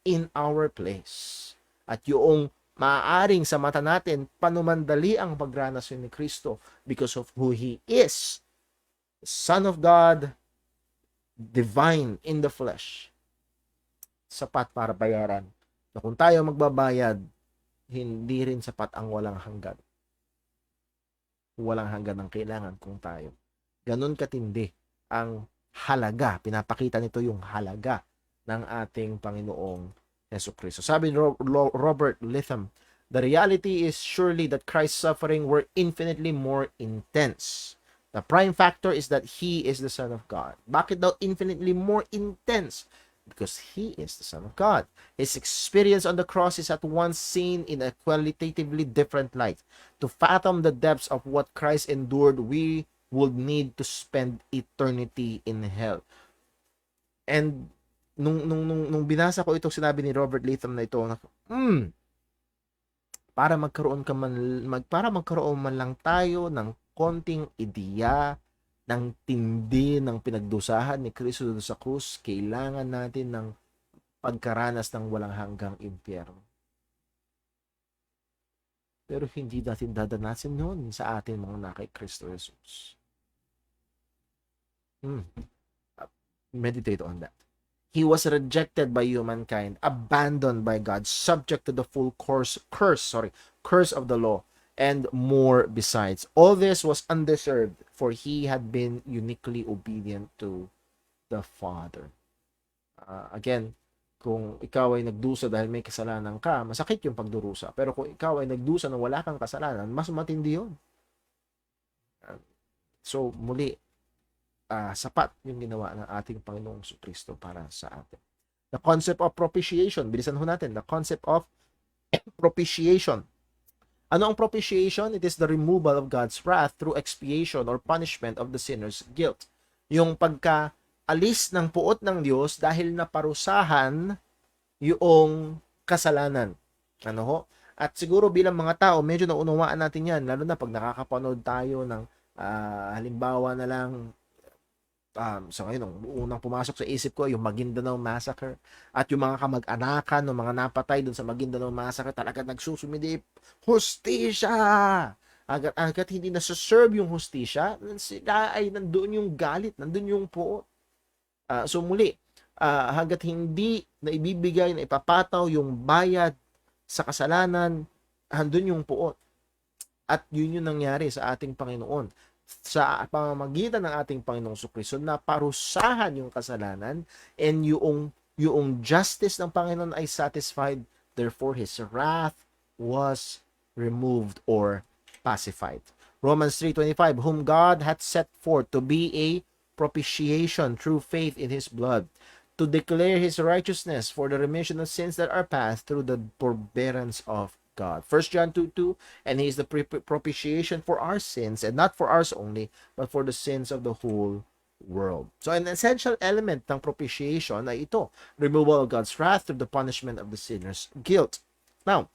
in our place. At yung maaaring sa mata natin, panumandali ang pagranas ni Kristo because of who He is. Son of God, divine in the flesh. Sapat para bayaran Na kung tayo magbabayad, hindi rin sapat ang walang hanggan. Walang hanggan ang kailangan kung tayo. Ganun katindi ang halaga. Pinapakita nito yung halaga ng ating Panginoong Jesucristo. Sabi ni Robert Litham, the reality is surely that Christ's suffering were infinitely more intense. The prime factor is that He is the Son of God. Bakit daw infinitely more intense? Because He is the Son of God. His experience on the cross is at once seen in a qualitatively different light. To fathom the depths of what Christ endured, we would need to spend eternity in hell. And nung binasa ko itong sinabi ni Robert Latham na ito, para magkaroon man lang tayo ng konting ideya ng tindi ng pinagdusahan ni Kristo sa krus, kailangan natin ng pagkaranas ng walang hanggang impyerno. Pero hindi natin dadanasin yun sa atin mga nakay Kristo Jesus. Meditate on that. He was rejected by humankind, abandoned by God, subject to the full curse of the law, and more besides. All this was undeserved, for he had been uniquely obedient to the Father. Again, kung ikaw ay nagdusa dahil may kasalanan ka, masakit yung pagdurusa. Pero kung ikaw ay nagdusa na wala kang kasalanan, mas matindi yun. So, muli, sapat yung ginawa ng ating Panginoong Kristo para sa atin. The concept of propitiation. Bilisan ho natin. The concept of propitiation. Ano ang propitiation? It is the removal of God's wrath through expiation or punishment of the sinner's guilt. Yung pagkaalis ng puot ng Diyos dahil naparusahan yung kasalanan. Ano ho? At siguro bilang mga tao, medyo naunawaan natin yan, lalo na pag nakakapanood tayo ng halimbawa na lang so ngayon, unang pumasok sa isip ko yung Maguindanao Massacre at yung mga kamag-anakan ng mga napatay dun sa Maguindanao Massacre talaga nagsusumidip, hustisya! Agad hindi nasa-serve yung hustisya, sila ay nandun yung galit, nandun yung puot. So muli, hanggat hindi na ibibigay, na ipapataw yung bayad sa kasalanan, handun yung puot. At yun yung nangyari sa ating Panginoon. Sa pamamagitan ng ating Panginoong Kristo na parusahan yung kasalanan and yung justice ng Panginoon ay satisfied, therefore His wrath was removed or pacified. Romans 3:25, whom God hath set forth to be a propitiation through faith in His blood, to declare His righteousness for the remission of sins that are passed through the forbearance of God. 1 John 2:2, and He is the propitiation for our sins, and not for ours only, but for the sins of the whole world. So an essential element ng propitiation ay ito, removal of God's wrath through the punishment of the sinner's guilt. Now,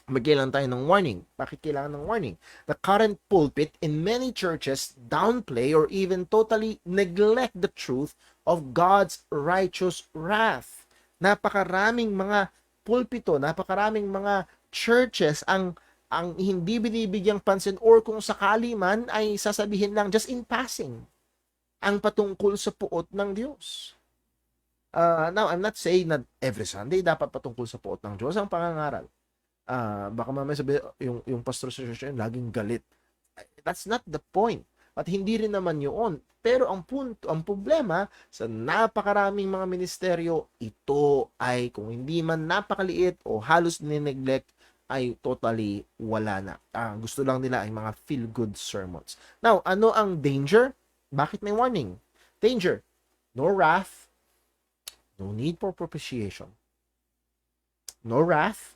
magkailangan tayo ng warning. Bakit kailangan ng warning? The current pulpit in many churches downplay or even totally neglect the truth of God's righteous wrath. Napakaraming mga pulpito, napakaraming mga churches ang hindi binibigyang pansin or kung sakali man ay sasabihin lang just in passing ang patungkol sa puot ng Diyos. Now, I'm not saying na every Sunday dapat patungkol sa puot ng Diyos ang pangangaral. Baka mamaya sabi yung pastor sa church yun, laging galit. That's not the point. At hindi rin naman yun. Pero ang problema sa napakaraming mga ministeryo, ito ay kung hindi man napakaliit o halos nineglect, ay totally wala na. Gusto lang nila ay mga feel-good sermons. Now, ano ang danger? Bakit may warning? Danger. No wrath. No need for propitiation. No wrath.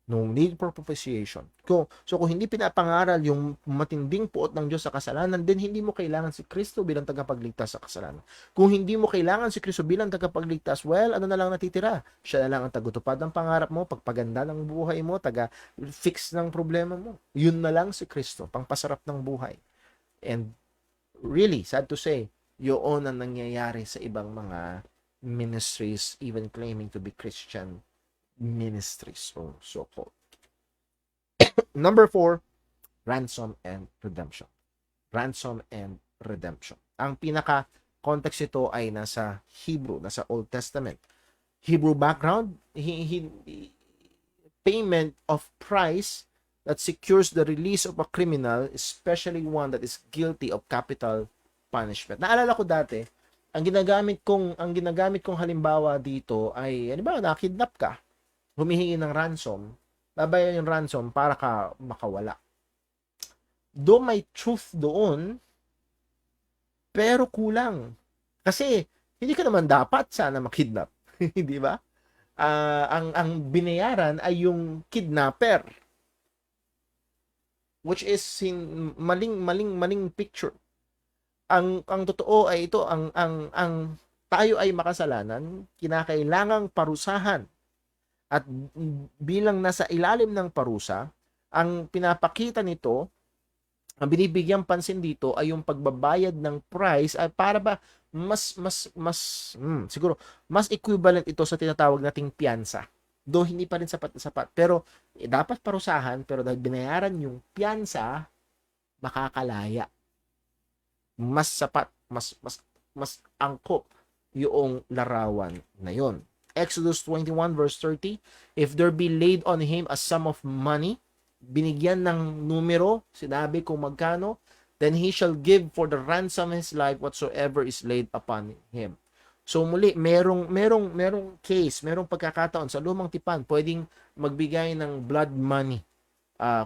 No need for propitiation. So kung hindi pinapangaral yung matinding puot ng Diyos sa kasalanan, then hindi mo kailangan si Kristo bilang tagapagligtas sa kasalanan. Kung hindi mo kailangan si Kristo bilang tagapagligtas, well, ano na lang natitira? Siya na lang ang tagutupad ng pangarap mo, pagpaganda ng buhay mo, taga-fix ng problema mo. Yun na lang si Kristo, pangpasarap ng buhay. And really, sad to say, yun ang nangyayari sa ibang mga ministries, even claiming to be Christian ministries or so-called. Number 4, ransom and redemption. Ransom and redemption. Ang pinaka-context ito ay nasa Hebrew, nasa Old Testament. Hebrew background, payment of price that secures the release of a criminal, especially one that is guilty of capital punishment. Naalala ko dati, ang ginagamit kong halimbawa dito ay, ano ba, nakidnap ka, humihingi ng ransom, babayaran yung ransom para ka makawala. Do may truth doon, pero kulang. Kasi, hindi ka naman dapat sana makidnap. Hindi ba? Ang binayaran ay yung kidnapper, which is maling picture. Ang totoo ay ito, ang tayo ay makasalanan, kinakailangang parusahan, at bilang nasa ilalim ng parusa, ang pinapakita nito, ang binibigyang pansin dito ay yung pagbabayad ng price ay para ba siguro mas equivalent ito sa tinatawag nating piyansa. Do hindi pa rin sapat na sapat, pero dapat parusahan, pero dahil binayaran yung piyansa, makakalaya. Mas sapat, mas angkop yung larawan na yon. Exodus 21 verse 30, if there be laid on him a sum of money, binigyan ng numero, sinabi kung magkano, then he shall give for the ransom of his life whatsoever is laid upon him. So muli, merong case, merong pagkakataon sa lumang tipan, pwedeng magbigay ng blood money.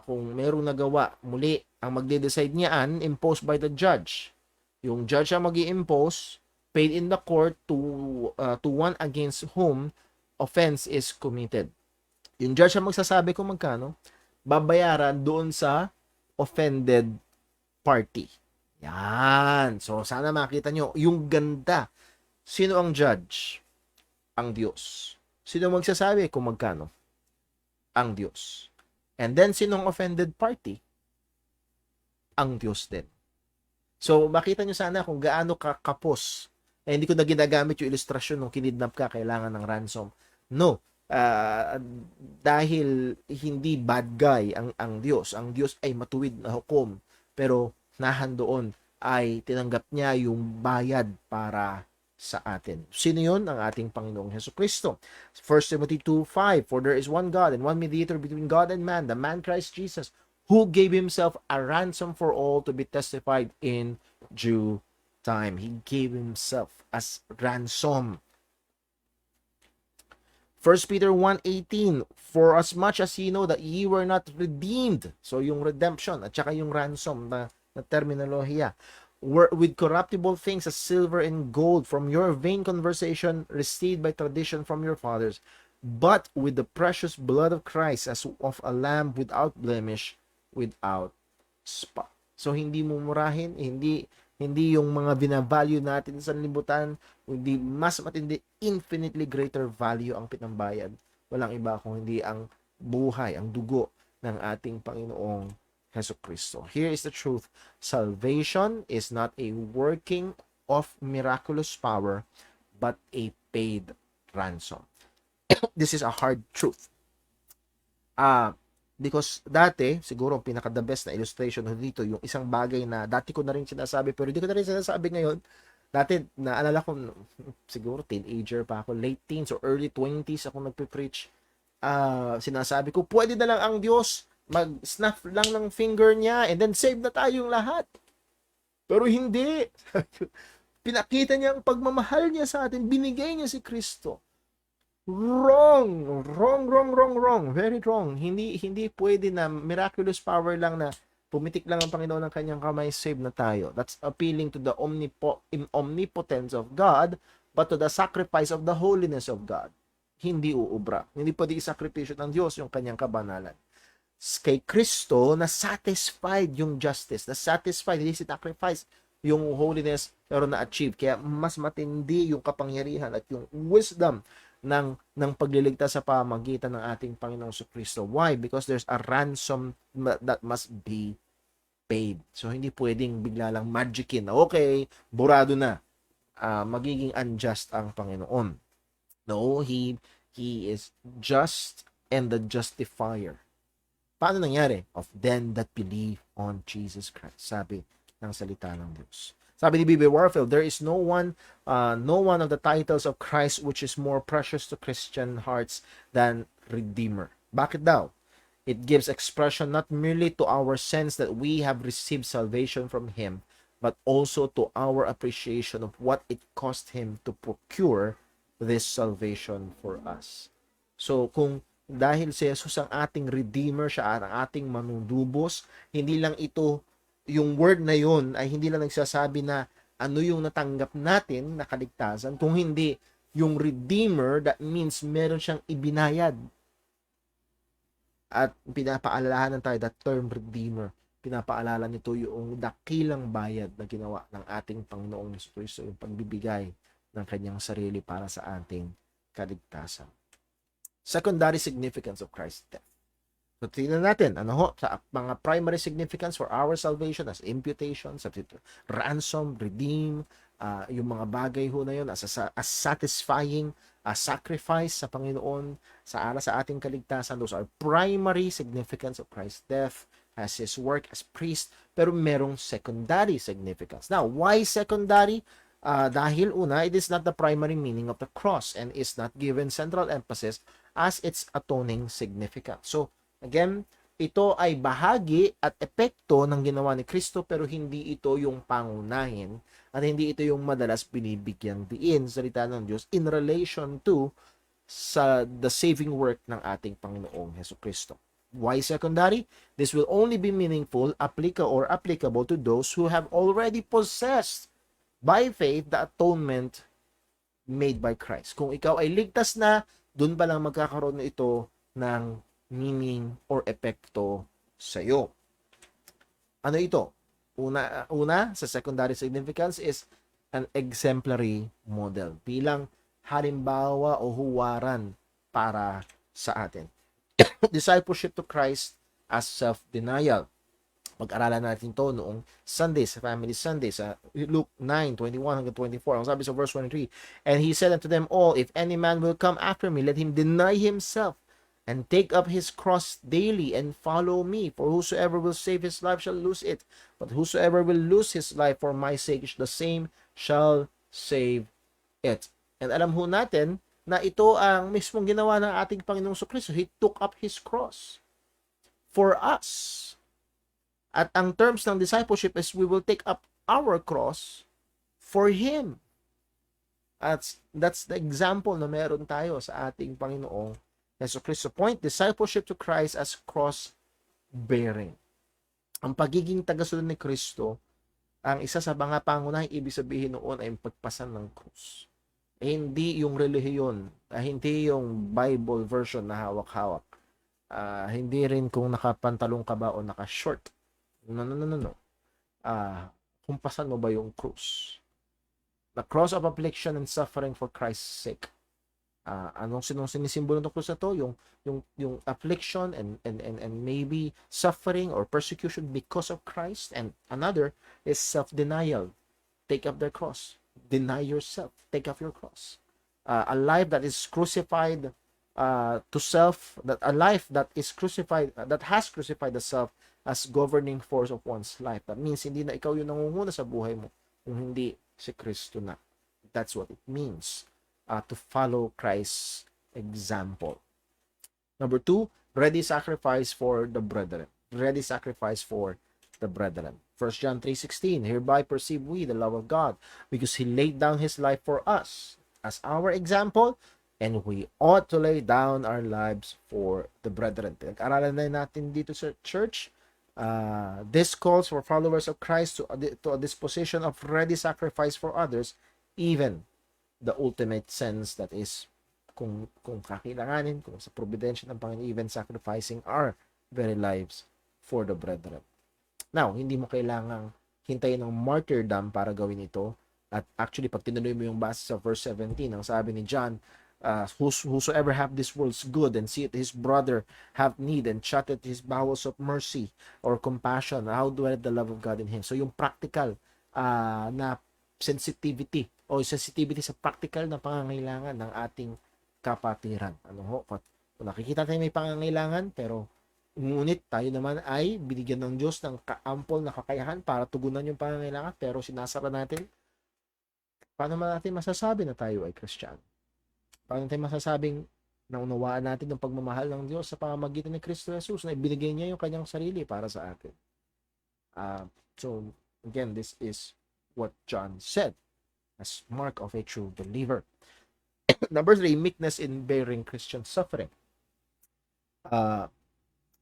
Kung merong nagawa, muli, ang magde-decide niyan, imposed by the judge. Yung judge ang mag-i-impose, paid in the court to one against whom offense is committed. Yung judge ang magsasabi kung magkano, babayaran doon sa offended party. Yan. So, sana makita nyo, yung ganda. Sino ang judge? Ang Diyos. Sino magsasabi kung magkano? Ang Diyos. And then, sinong offended party? Ang Diyos din. So, makita nyo sana kung gaano kakapos. Hindi ko na ginagamit yung ilustrasyon nung kinidnap ka, kailangan ng ransom. No. Dahil hindi bad guy ang Diyos. Ang Diyos ay matuwid na hukom. Pero nahandoon ay tinanggap niya yung bayad para sa atin. Sino yun? Ang ating Panginoong Jesucristo. 1 Timothy 2:5, for there is one God and one mediator between God and man, the man Christ Jesus, who gave himself a ransom for all to be testified in due time. He gave himself as ransom. 1 Peter 1:18, for as much as ye know that ye were not redeemed. So yung redemption at saka yung ransom na terminolohiya, were with corruptible things as silver and gold from your vain conversation received by tradition from your fathers, but with the precious blood of Christ as of a lamb without blemish, without spot. So hindi mo murahin, hindi yung mga binavalue natin sa libutan, hindi mas matindi, infinitely greater value ang pinambayad. Walang iba kung hindi ang buhay, ang dugo ng ating Panginoong Jesucristo. Here is the truth. Salvation is not a working of miraculous power, but a paid ransom. This is a hard truth. Because dati, siguro ang pinaka-the best na illustration dito, yung isang bagay na dati ko na rin sinasabi, pero hindi ko na rin sinasabi ngayon. Dati, naalala ko, siguro teenager pa ako, late teens or early 20s ako nagpe-preach. Sinasabi ko, pwede na lang ang Diyos mag-snap lang ng finger niya and then save na tayong lahat. Pero hindi. Pinakita niya ang pagmamahal niya sa atin. Binigay niya si Kristo. Wrong. Very wrong. Hindi pwede na miraculous power lang na pumitik lang ang Panginoon ng kanyang kamay, save na tayo. That's appealing to the omnipotence of God, but to the sacrifice of the holiness of God. Hindi uubra. Hindi pwede isakripisyo ng Diyos yung kanyang kabanalan. Kay Kristo, na-satisfied yung justice, na-satisfied, hindi sacrifice yung holiness, pero na-achieve. Kaya mas matindi yung kapangyarihan at yung wisdom ng pagliligtas sa pamagitan ng ating Panginoong Kristo. Why? Because there's a ransom that must be paid. So, hindi pwedeng bigla lang magicin. Okay, burado na. Magiging unjust ang Panginoon. No, He is just and the justifier. Paano nangyari? Of them that believe on Jesus Christ. Sabi ng salita ng Diyos. Sabi ni B.B. Warfield, there is no one of the titles of Christ which is more precious to Christian hearts than Redeemer. Bakit daw? It gives expression not merely to our sense that we have received salvation from Him, but also to our appreciation of what it cost Him to procure this salvation for us. So, kung dahil si Jesus ang ating Redeemer, siya ang ating manunubos, hindi lang ito, yung word na yun ay hindi lang nagsasabi na ano yung natanggap natin na kaligtasan, kung hindi yung Redeemer, that means meron siyang ibinayad. At pinapaalalahanan tayo, that term Redeemer, pinapaalala nito yung dakilang bayad na ginawa ng ating Panginoong Jesucristo, yung pagbibigay ng kanyang sarili para sa ating kaligtasan. Secondary significance of Christ's death. So, tingnan natin, ano ho, sa mga primary significance for our salvation as imputation, ransom, redeem, yung mga bagay ho na yun as satisfying sacrifice sa Panginoon sa ating kaligtasan. Those are primary significance of Christ's death as His work as priest, pero merong secondary significance. Now, why secondary? Dahil una, it is not the primary meaning of the cross and is not given central emphasis as its atoning significance. So, again, ito ay bahagi at epekto ng ginawa ni Kristo pero hindi ito yung pangunahin at hindi ito yung madalas binibigyan diin sa salita ng Diyos in relation to sa the saving work ng ating Panginoong Jesucristo. Why secondary? This will only be meaningful, applicable to those who have already possessed by faith the atonement made by Christ. Kung ikaw ay ligtas na, dun pa lang magkakaroon na ito ng meaning or epekto sa iyo. Ano ito? Una sa secondary significance is an exemplary model. Bilang halimbawa o huwaran para sa atin. Discipleship to Christ as self-denial. Pag-aralan natin to noong Sunday, sa Family Sunday, sa Luke 9:21-24. Ang sabi sa verse 23, and He said unto them all, if any man will come after me, let him deny himself, and take up his cross daily, and follow me. For whosoever will save his life shall lose it, but whosoever will lose his life for my sake, the same shall save it. And alam ho natin na ito ang mismong ginawa ng ating Panginoong Jesucristo. He took up His cross for us. At ang terms ng discipleship is we will take up our cross for Him. At that's the example na meron tayo sa ating Panginoong Jesucristo. Point, discipleship to Christ as cross-bearing. Ang pagiging tagasunod ni Kristo, ang isa sa mga pangunahing ibig sabihin noon ay pagpasan ng krus. Hindi yung relihiyon, hindi yung Bible version na hawak-hawak. Hindi rin kung nakapantalong ka ba o naka-short. No. Kumpasan mo ba yung krus? The cross of affliction and suffering for Christ's sake. Anong sinisimbolo ng krus na to? Yung affliction and maybe suffering or persecution because of Christ. And another is self-denial. Take up their cross. Deny yourself. Take up your cross. A life that is crucified to self, that a life that is crucified, that has crucified the self as governing force of one's life. That means hindi na ikaw yung nangunguna sa buhay mo, kung hindi si Kristo na. That's what it means to follow Christ's example. Number 2, ready sacrifice for the brethren. Ready sacrifice for the brethren. 1 John 3:16, hereby perceive we the love of God, because He laid down His life for us as our example, and we ought to lay down our lives for the brethren. Pinag-aralan na natin dito sa church. This calls for followers of Christ to a disposition of ready sacrifice for others, even the ultimate sense, that is, kung kakailanganin, kung sa providensya ng Panginoon, even sacrificing our very lives for the brethren. Now, hindi mo kailangang hintayin ng martyrdom para gawin ito. At actually, pag tinuloy mo yung base sa verse 17, ang sabi ni John, whosoever have this world's good and see his brother have need and shutteth his bowels of mercy or compassion, how dwelleth the love of God in him? So, yung practical na sensitivity sa practical na pangangailangan ng ating kapatiran. Kung nakikita tayo may pangangailangan, pero Ngunit tayo naman ay binigyan ng Diyos ng kaampol na kakayahan para tugunan yung pangangailangan, pero sinasara natin. Paano man natin masasabi na tayo ay Kristiyano? Paano natin masasabing naunawaan natin ang pagmamahal ng Diyos sa pamamagitan ni Kristo Jesus na ibinigay niya yung kanyang sarili para sa atin? So, again, this is what John said as mark of a true believer. Number 3, meekness in bearing Christian suffering.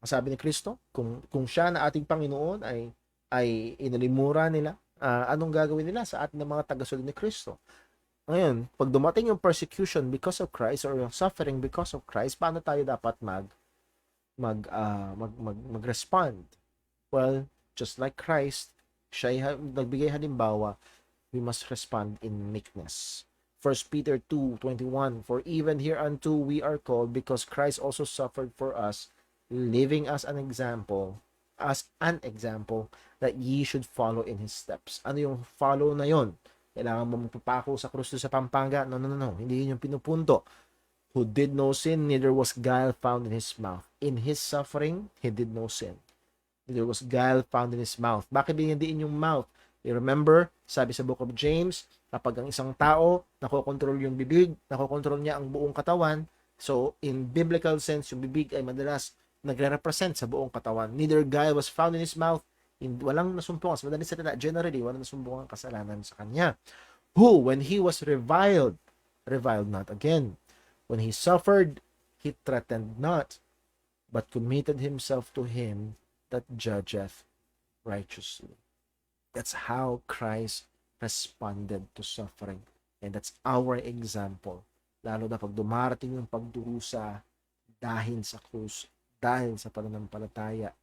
Sabi ni Kristo, kung siya na ating Panginoon ay inalimura nila, anong gagawin nila sa atin ng mga tagasunod ni Kristo? Ngayon, pag dumating yung persecution because of Christ or yung suffering because of Christ, paano tayo dapat mag-respond? Well, just like Christ, siya nagbigay halimbawa, we must respond in meekness. 1 Peter 2:21, for even hereunto we are called, because Christ also suffered for us, living as an example that ye should follow in his steps. Ano yung follow na yon? Kailangan mo magpapako sa krus sa Pampanga? No. Hindi yun yung pinupunto. Who did no sin, neither was guile found in his mouth. In his suffering, he did no sin. Neither was guile found in his mouth. Bakit din yung mouth? You remember, sabi sa book of James, kapag ang isang tao nakokontrol yung bibig, nakokontrol niya ang buong katawan, so in biblical sense, yung bibig ay madalas nagre-represent sa buong katawan. Neither guile was found in his mouth. Walang nasumbungan. Sa madaling salita, generally, walang nasumbungan kasalanan sa kanya. Who, when he was reviled not again. When he suffered, he threatened not, but committed himself to him that judgeth righteously. That's how Christ responded to suffering. And that's our example. Lalo na pag dumarating yung pagdurusa dahil sa krus, dahil sa pananampalataya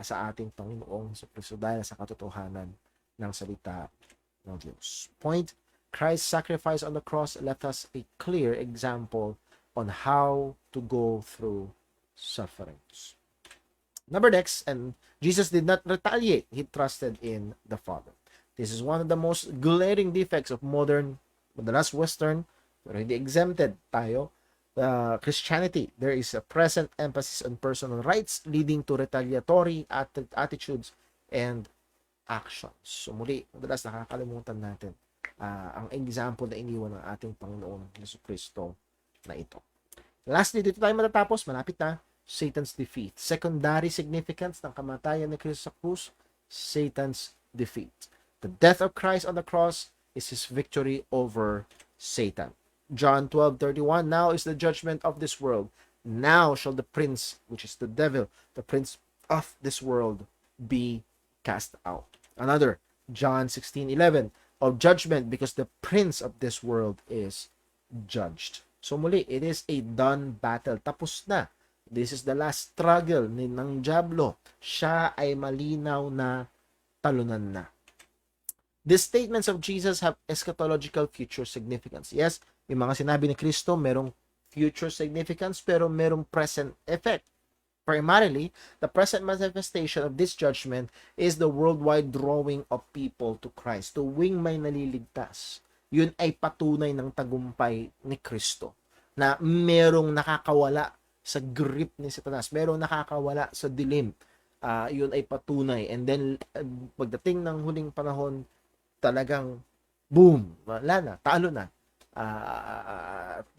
sa ating Panginoong Kristo, dahil sa katotohanan ng salita ng Diyos. Point, Christ's sacrifice on the cross left us a clear example on how to go through sufferings. Number next, and Jesus did not retaliate. He trusted in the Father. This is one of the most glaring defects of modern, madalas Western, pero hindi exempted tayo, Christianity. There is a present emphasis on personal rights leading to retaliatory attitudes and actions. So muli, madalas nakakalimutan natin ang example na iniwan ng ating Panginoon Jesucristo na ito. Lastly, dito tayo matatapos, malapit na, Satan's defeat. Secondary significance ng kamatayan ni Kristo sa krus, Satan's defeat. The death of Christ on the cross is his victory over Satan. John 12:31, now is the judgment of this world. Now shall the prince, which is the devil, the prince of this world, be cast out. Another, John 16:11, of judgment, because the prince of this world is judged. So muli, it is a done battle. Tapos na. This is the last struggle ng Diablo. Siya ay malinaw na talunan na. These statements of Jesus have eschatological future significance. Yes, yung mga sinabi ni Kristo, merong future significance, pero merong present effect. Primarily, the present manifestation of this judgment is the worldwide drawing of people to Christ. Tuwing may naliligtas, yun ay patunay ng tagumpay ni Kristo. Na merong nakakawala sa grip ni Satanas, merong nakakawala sa dilim. Yun ay patunay. And then, pagdating ng huling panahon, talagang boom, wala na, talo na.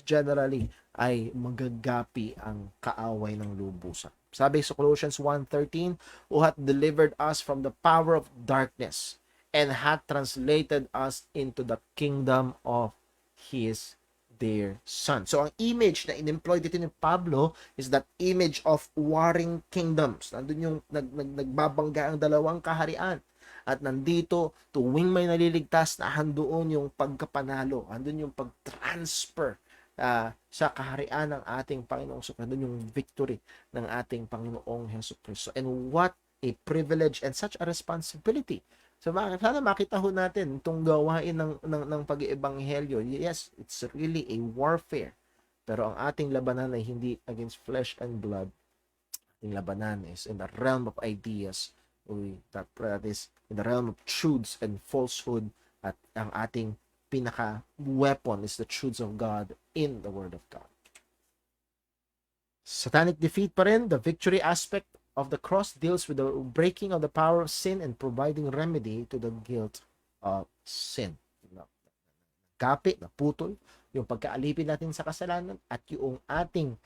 Generally ay magagapi ang kaaway ng lubusan. Sabi sa Colossians 1:13, who hath delivered us from the power of darkness and hath translated us into the kingdom of his dear Son. So ang image na in-employ dito ni Pablo is that image of warring kingdoms. Nandun yung nagbabangga ang dalawang kaharian. At nandito, tuwing may naliligtas, na handoon yung pagkapanalo, andun yung pag-transfer sa kaharian ng ating Panginoong Hesus Kristo, andun yung victory ng ating Panginoong Hesus Kristo. And what a privilege and such a responsibility. So sana makita ho natin itong gawain ng pag-iebanghelyo. Yes, it's really a warfare. Pero ang ating labanan ay hindi against flesh and blood. Ating labanan is in the realm of ideas, that is in the realm of truths and falsehood, at ang ating pinaka weapon is the truths of God in the Word of God. Satanic defeat pa rin. The victory aspect of the cross deals with the breaking of the power of sin and providing remedy to the guilt of sin. Kapi, naputol, yung pagkaalipin natin sa kasalanan at yung ating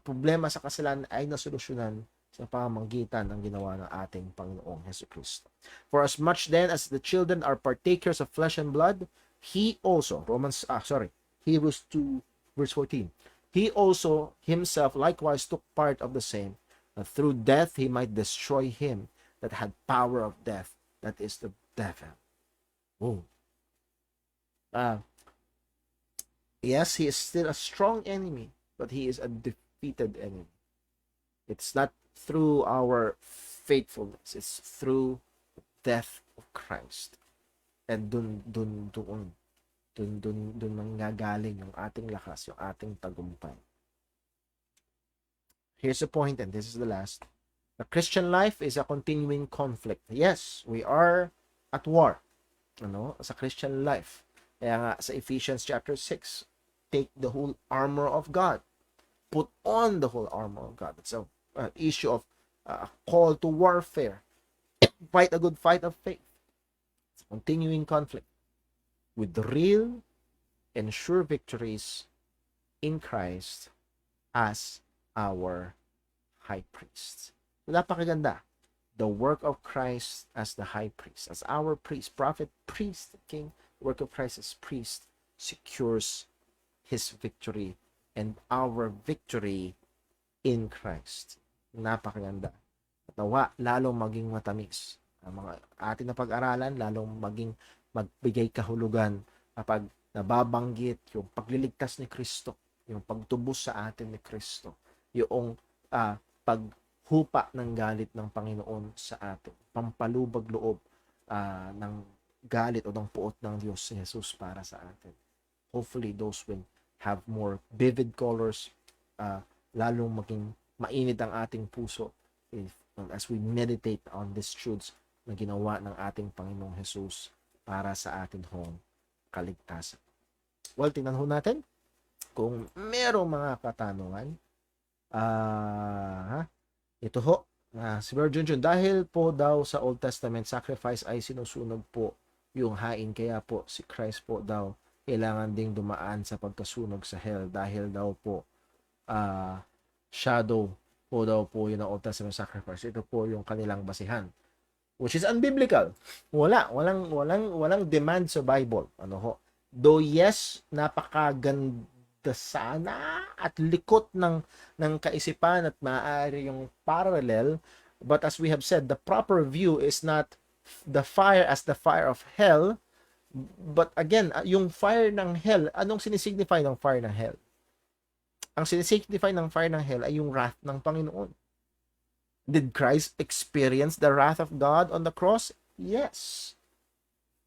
problema sa kasalanan ay nasolusyonan sa pamamagitan ng ginawa ng ating Panginoong Hesus Kristo. For as much then as the children are partakers of flesh and blood, he also, Hebrews 2 verse 14, he also himself likewise took part of the same, that through death he might destroy him that had power of death, that is the devil. Oh. Yes, he is still a strong enemy, but he is a defeated enemy. It's not through our faithfulness, it's through death of Christ. And dun manggagaling yung ating lakas, yung ating tagumpay. Here's the point, and this is the last. The Christian life is a continuing conflict. Yes, we are at war. Sa Christian life. Kaya nga sa Ephesians chapter 6, take the whole armor of God. Put on the whole armor of God. It's an issue of a call to warfare. Fight a good fight of faith. It's a continuing conflict with real and sure victories in Christ as our high priest. Napakaganda. The work of Christ as the high priest, as our priest, prophet, priest, king, work of Christ as priest secures his victory and our victory in Christ. Napakaganda. At nawa, lalong maging matamis. Ang mga atin na pag-aralan, lalong magbigay kahulugan kapag nababanggit yung pagliligtas ni Kristo, yung pagtubos sa atin ni Kristo, yung paghupa ng galit ng Panginoon sa atin, pampalubag loob ng galit o ng puot ng Diyos si Jesus para sa atin. Hopefully, those will have more vivid colors, lalong maging mainit ang ating puso as we meditate on these truths na ginawa ng ating Panginoong Jesus para sa atin hong kaligtasan. Well, tingnan ho natin kung merong mga katanungan. Ito ho, si Brother Junjun, dahil po daw sa Old Testament sacrifice ay sinusunog po yung hain, kaya po si Christ po daw kailangan ding dumaan sa pagkasunog sa hell dahil daw po shadow po daw po yun ang Old Testament sacrifice. Ito po yung kanilang basihan, which is unbiblical. Walang demand sa Bible. Though yes, napakaganda sana at likot ng kaisipan at maaari yung parallel, but as we have said, the proper view is not the fire as the fire of hell, but again, yung fire ng hell, anong sinisignify ng fire ng hell? Ang sinisignify ng fire ng hell ay yung wrath ng Panginoon. Did Christ experience the wrath of God on the cross? Yes.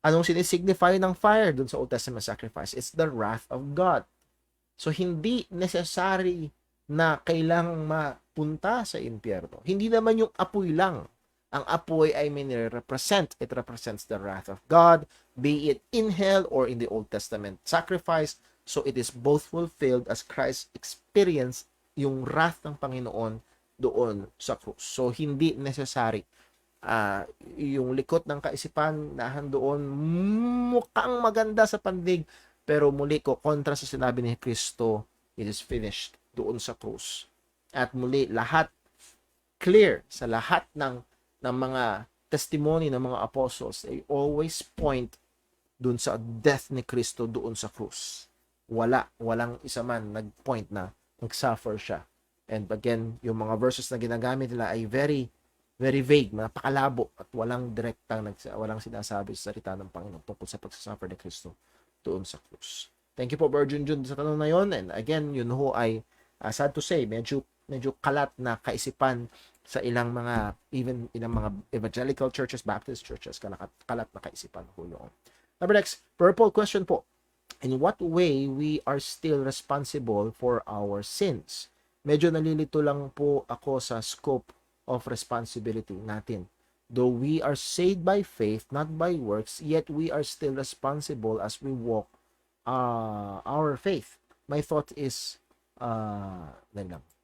Anong sinisignify ng fire dun sa Old Testament sacrifice? It's the wrath of God. So, hindi necessary na kailangang mapunta sa impyerno. Hindi naman yung apoy lang. Ang apoy ay may represent. It represents the wrath of God, be it in hell or in the Old Testament sacrifice. So, it is both fulfilled as Christ experienced yung wrath ng Panginoon doon sa krus. So, hindi necessary. Yung likot ng kaisipan nahan doon, mukhang maganda sa pandig, pero muli ko, kontra sa sinabi ni Kristo, it is finished doon sa krus. At muli, lahat clear sa lahat ng mga testimony ng mga apostles, they always point doon sa death ni Kristo doon sa krus. Walang isa man nag-point na nag-suffer siya. And again, yung mga verses na ginagamit nila ay very, very vague, napakalabo at walang walang sinasabi sa salita ng Panginoon tungkol sa pagsasuffer ni Kristo doon sa krus. Thank you po, Brother Junjun, sa tanong na yon. And again, yun ho ay sad to say, medyo kalat na kaisipan sa ilang mga evangelical churches, Baptist churches, kalat na kaisipan ho yun. Number next, purple question po. In what way we are still responsible for our sins? Medyo nalilito lang po ako sa scope of responsibility natin. Though we are saved by faith, not by works, yet we are still responsible as we walk our faith. My thought is,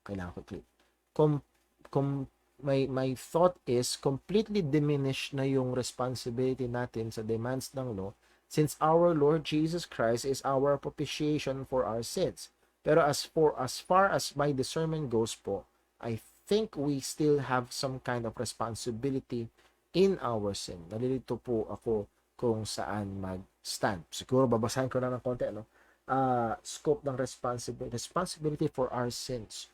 Kailangan ko i-click. Com, my thought is completely diminished na yung responsibility natin sa demands ng law since our Lord Jesus Christ is our propitiation for our sins. Pero as far as my discernment goes po, I think we still have some kind of responsibility in our sin. Nalilito po ako kung saan mag-stand. Siguro babasahin ko na ng konti, ano? Scope ng responsibility for our sins.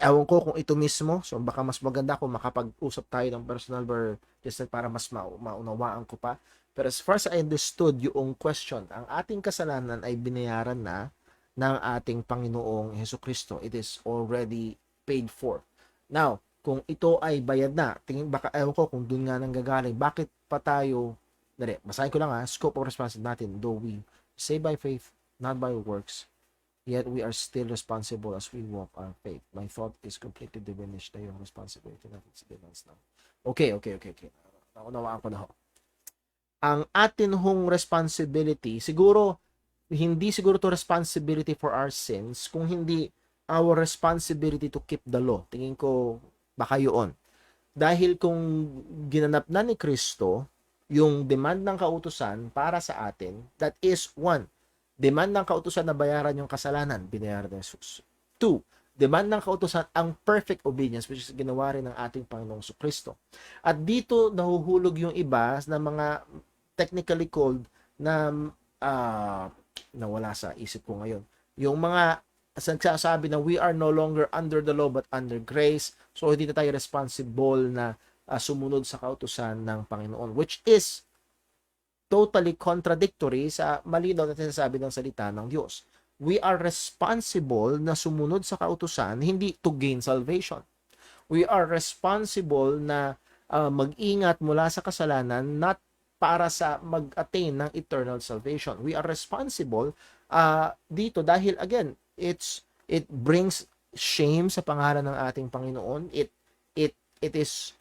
Ewan ko kung ito mismo, so baka mas maganda kung makapag-usap tayo ng personal or just para mas maunawaan ko pa. Pero as far as I understood yung question, ang ating kasalanan ay binayaran na ng ating Panginoong Hesukristo. It is already paid for. Now, kung ito ay bayad na, tingin baka ewan ko kung doon nga nanggagaling, bakit pa tayo, dali, basahin ko lang scope of responsibility natin, though we say by faith, not by works, yet we are still responsible as we walk our faith. My thought is completely diminished na yung responsibility natin sa demands na. Okay. Naunawaan ko na ho. Ang atin hong responsibility, hindi siguro to responsibility for our sins, kung hindi our responsibility to keep the law. Tingin ko, baka yun. Dahil kung ginanap na ni Kristo, yung demand ng kautusan para sa atin, that is one, demand ng kautusan na bayaran yung kasalanan, binayaran ni Jesus. 2, demand ng kautusan ang perfect obedience, which is ginawa rin ng ating Panginoong Kristo. At dito nahuhulog yung iba na mga technically called na nawala sa isip ko ngayon. Yung mga nagsasabi na we are no longer under the law but under grace. So hindi na tayo responsible na sumunod sa kautusan ng Panginoon, which is totally contradictory sa malinaw na sinasabi ng salita ng Diyos. We are responsible na sumunod sa kautusan, hindi to gain salvation. We are responsible na mag-ingat mula sa kasalanan, not para sa mag-attain ng eternal salvation. We are responsible dito dahil again, it brings shame sa pangalan ng ating Panginoon. It is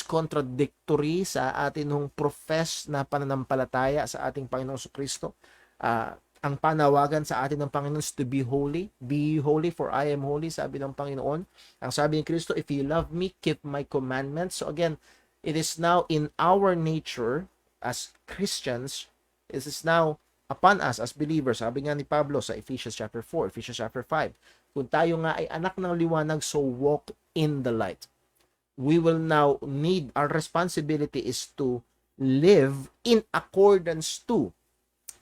contradictory sa atin nung profess na pananampalataya sa ating Panginoong Kristo. Ang panawagan sa atin ng Panginoon is to be holy. Be holy for I am holy, sabi ng Panginoon. Ang sabi ni Kristo, if you love me, keep my commandments. So again, it is now in our nature as Christians, it is now upon us as believers. Sabi nga ni Pablo sa Ephesians chapter 4, Ephesians chapter 5, kung tayo nga ay anak ng liwanag, so walk in the light. We will now need, our responsibility is to live in accordance to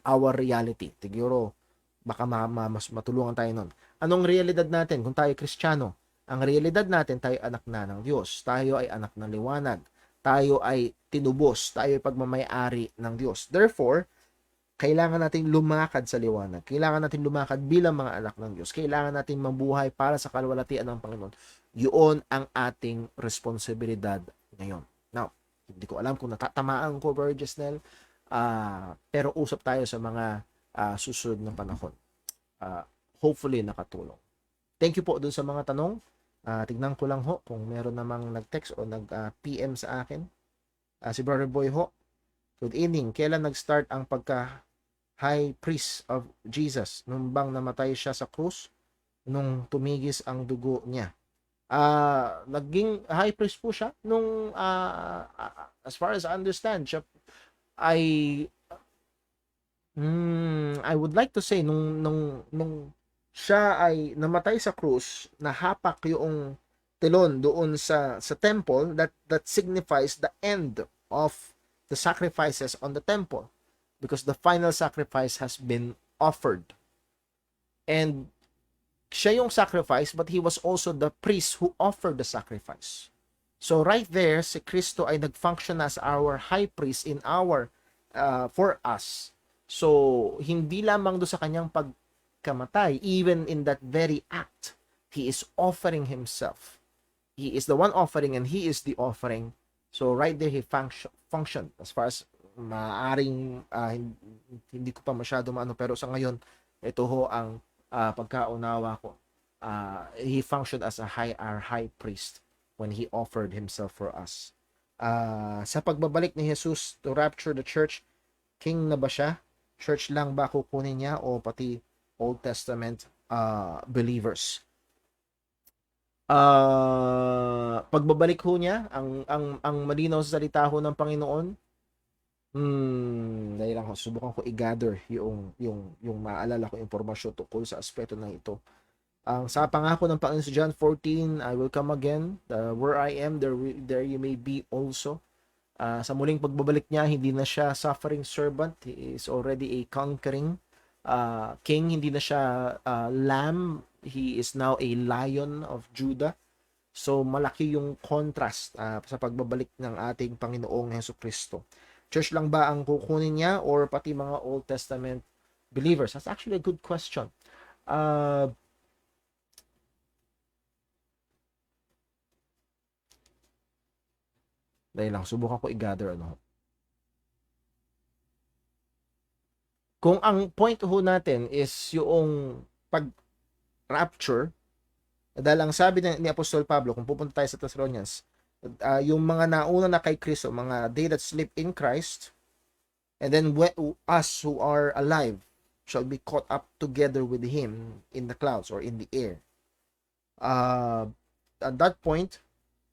our reality. Siguro, baka mas matulungan tayo nun. Anong realidad natin kung tayo Kristiyano? Ang realidad natin, tayo anak na ng Diyos. Tayo ay anak ng liwanag. Tayo ay tinubos. Tayo ay pagmamayari ng Diyos. Therefore, kailangan natin lumakad sa liwanag. Kailangan natin lumakad bilang mga anak ng Diyos. Kailangan natin mabuhay para sa kalwalhatian ng Panginoon. Yun ang ating responsibilidad ngayon. Now, hindi ko alam kung natatamaan ko, Brother Jesnel, pero usap tayo sa mga susunod na panahon. Hopefully, nakatulong. Thank you po dun sa mga tanong. Tignan ko lang ho kung meron namang nag-text o nag-PM sa akin. Si Brother Boy ho, good evening. Kailan nag-start ang pagka-high priest of Jesus? Nung bang namatay siya sa krus? Nung tumigis ang dugo niya? Naging high priest po siya nung as far as I understand siya I would like to say nung siya ay namatay sa krus, nahapak yung telon doon sa temple, that signifies the end of the sacrifices on the temple, because the final sacrifice has been offered. And siya yung sacrifice, but he was also the priest who offered the sacrifice. So right there, si Kristo ay nag-function as our high priest in for us. So hindi lamang do sa kanyang pagkamatay, even in that very act, he is offering himself. He is the one offering and he is the offering. So right there, he functioned as far as maaring hindi ko pa masyado maano, pero sa ngayon, ito ho ang pagkaunawa ko. He functioned as our high priest when he offered himself for us. Sa pagbabalik ni Jesus to rapture the church, king na ba siya? Church lang ba kukunin niya o pati Old Testament believers. Pagbabalik ho niya, ang malinaw sa salita ho ng Panginoon, dahil lang ho, subukan ko i-gather yung maalala ko impormasyon tungkol sa aspeto na ito. Ang sa pangako ng Panginoon sa John 14, I will come again. Where I am, there you may be also. Sa muling pagbabalik niya, hindi na siya suffering servant. He is already a conquering king. Hindi na siya lamb. He is now a lion of Judah. So, malaki yung contrast sa pagbabalik ng ating Panginoong Hesukristo. Church lang ba ang kukunin niya or pati mga Old Testament believers? That's actually a good question. Dahil lang, subukan ko i-gather Kung ang point ho natin is yung pag-rapture, dahil ang sabi ni Apostol Pablo, kung pupunta tayo sa Thessalonians, yung mga nauna na kay Kristo, mga they that sleep in Christ, and then us who are alive shall be caught up together with Him in the clouds or in the air. At that point,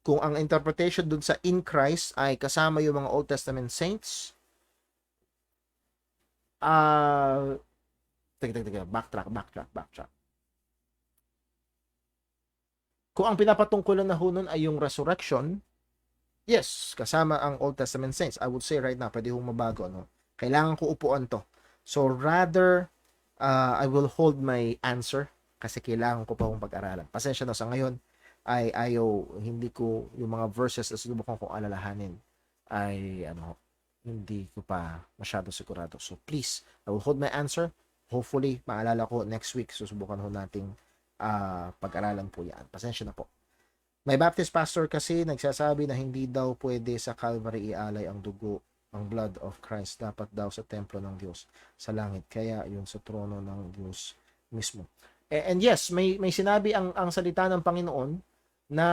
kung ang interpretation dun sa in Christ ay kasama yung mga Old Testament saints, backtrack. Kung ang pinapatungkulan na ho nun ay yung resurrection, yes, kasama ang Old Testament saints. I would say right now, pwede hong mabago. Kailangan ko upuan to. So rather, I will hold my answer kasi kailangan ko pa hong pag-aralan. Pasensya na sa ngayon, hindi ko yung mga verses na sinubukan kong alalahanin ay hindi ko pa masyado sigurado. So please, I will hold my answer. Hopefully, maalala ko next week, susubukan ho nating pag-aralan po yan. Pasensya na po. May Baptist pastor kasi nagsasabi na hindi daw pwede sa Calvary ialay ang dugo, ang blood of Christ. Dapat daw sa templo ng Diyos sa langit. Kaya yun sa trono ng Diyos mismo. And yes, may sinabi ang salita ng Panginoon na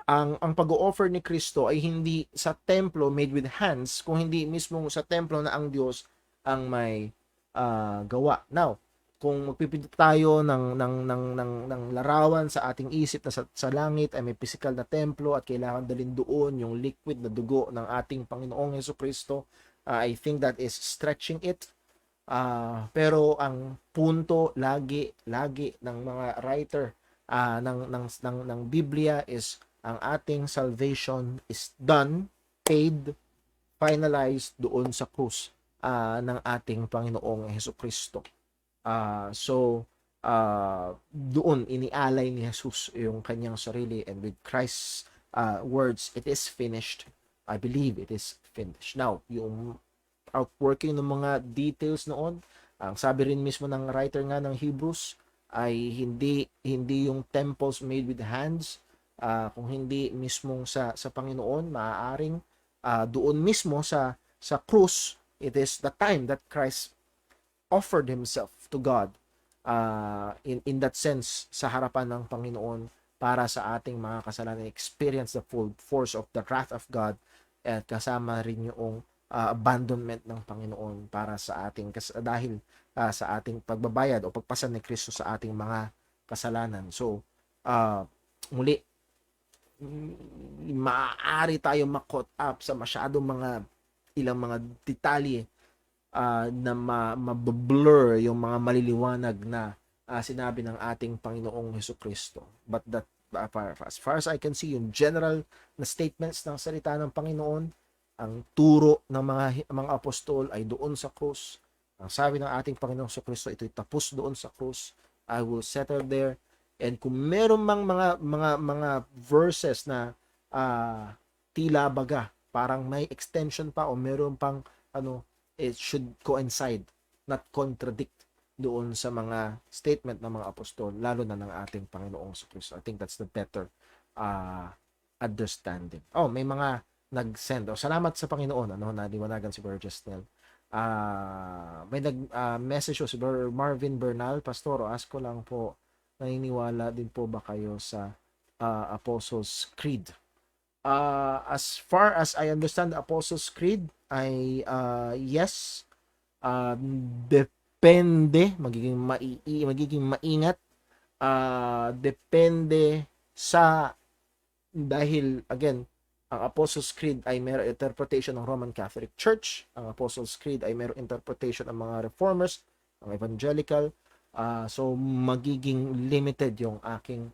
ang pag-o-offer ni Kristo ay hindi sa templo made with hands, kung hindi mismo sa templo na ang Diyos ang may gawa. Now, kung magpipindot tayo ng larawan sa ating isip na sa langit ay may physical na templo at kailangan dalhin doon yung liquid na dugo ng ating Panginoong Hesukristo, I think that is stretching it. Pero ang punto lagi ng mga writer ng Biblia is ang ating salvation is done, paid, finalized doon sa krus ng ating Panginoong Hesukristo. Doon inialay ni Jesus yung kanyang sarili, and with Christ's words, it is finished. I believe it is finished. Now, yung outworking ng mga details noon, ang sabi rin mismo ng writer nga ng Hebrews ay hindi yung temples made with hands, kung hindi mismong sa Panginoon, maaaring doon mismo sa krus, it is the time that Christ offered himself to God in that sense sa harapan ng Panginoon para sa ating mga kasalanan, experience the full force of the wrath of God, at kasama rin yung abandonment ng Panginoon para sa ating dahil sa ating pagbabayad o pagpasan ni Kristo sa ating mga kasalanan. So muli, maaari tayo ma-caught up sa masyadong ilang mga detalye na mablur yung mga maliliwanag na sinabi ng ating Panginoong Hesukristo. But that as far as I can see, yung general na statements ng salita ng Panginoon, ang turo ng mga apostol ay doon sa krus. Ang sabi ng ating Panginoong Hesukristo, ito'y tapos doon sa krus. I will settle there. And kung meron mang mga verses na tila baga, parang may extension pa o meron pang it should coincide, not contradict doon sa mga statement ng mga apostol, lalo na ng ating Panginoong Kristo. I think that's the better understanding. May mga nag-send. Salamat sa Panginoon. Naliwanagan si Brother Justel. May nag-message si Brother Marvin Bernal. Pastor, ask ko lang po, naniniwala din po ba kayo sa Apostles' Creed? As far as I understand the Apostles' Creed, ay yes, depende, magiging maingat, depende sa, dahil again, ang Apostles' Creed ay mayroong interpretation ng Roman Catholic Church, ang Apostles' Creed ay mayroong interpretation ng mga Reformers, ang Evangelical, so magiging limited yung aking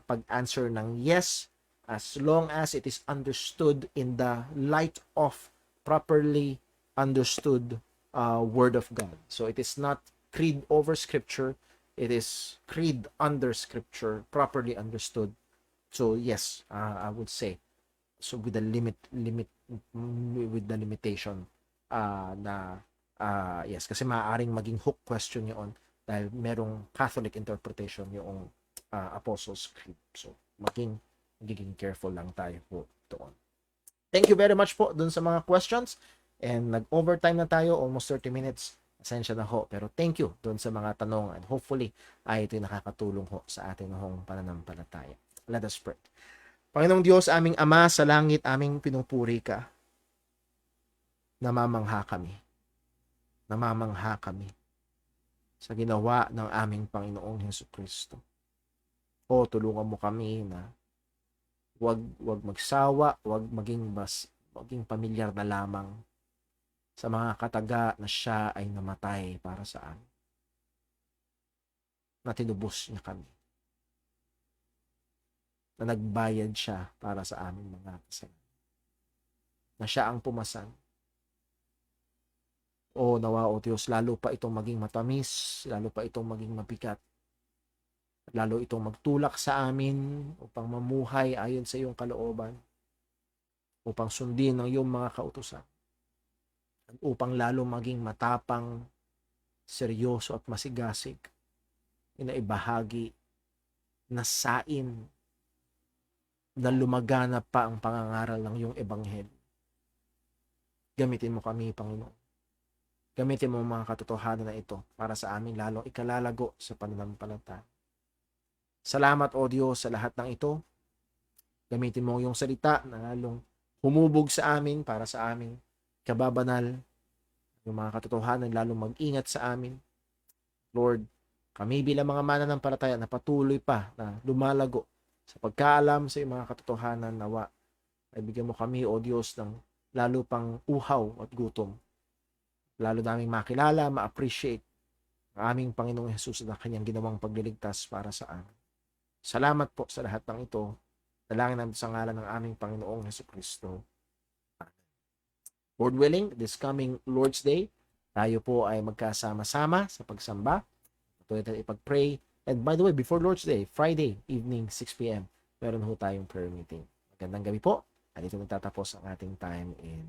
pag-answer ng yes, as long as it is understood in the light of properly understood Word of God. So it is not creed over Scripture, it is creed under Scripture, properly understood. So yes, I would say, so with the with the limitation na yes, kasi maaaring maging hook question yun dahil merong Catholic interpretation yung Apostles' Creed. So magiging careful lang tayo po doon. Thank you very much po dun sa mga questions, and nag-overtime na tayo, almost 30 minutes. Asensya na ho, pero thank you dun sa mga tanong, and hopefully ay ito'y nakakatulong ho sa ating hong pananampalataya. Let us pray. Panginoong Diyos, aming Ama sa langit, aming pinupuri ka. Namamangha kami sa ginawa ng aming Panginoong Hesukristo. O tulungan mo kami na wag magsawa, wag maging pamilyar na lamang sa mga kataga na siya ay namatay para sa amin. Na tinubos niya kami. Na nagbayad siya para sa aming mga kasalanan. Na siya ang pumasan. O nawa, O Diyos, lalo pa itong maging matamis, lalo pa itong maging mabigat, lalo itong magtulak sa amin upang mamuhay ayon sa iyong kalooban, upang sundin ang iyong mga kautusan, upang lalo maging matapang, seryoso at masigasig, inaibahagi, nasain, na lumaganap pa ang pangangaral ng iyong ebanghelyo. Gamitin mo kami, Panginoon. Gamitin mo mga katotohanan na ito para sa amin lalong ikalalago sa pananampalataya. Salamat, O Diyos, sa lahat ng ito. Gamitin mo yung salita na lalong humubog sa amin para sa aming kababanal. Yung mga katotohanan lalong mag-ingat sa amin. Lord, kami bilang mga mananampalataya na patuloy pa na lumalago sa pagkaalam sa iyong mga katotohanan, nawa ay bigyan mo kami, O Diyos, ng lalo pang uhaw at gutom. Lalo naming makilala, ma-appreciate ang aming Panginoong Hesus na kanyang ginawang pagliligtas para sa amin. Salamat po sa lahat ng ito. Dalangin namin sa ngalan ng aming Panginoong Hesukristo. Lord willing, this coming Lord's Day, tayo po ay magkasama-sama sa pagsamba. Patuloy tayo ipag-pray. And by the way, before Lord's Day, Friday evening, 6 p.m., meron ho tayong prayer meeting. Magandang gabi po. At ito nagtatapos ang ating time in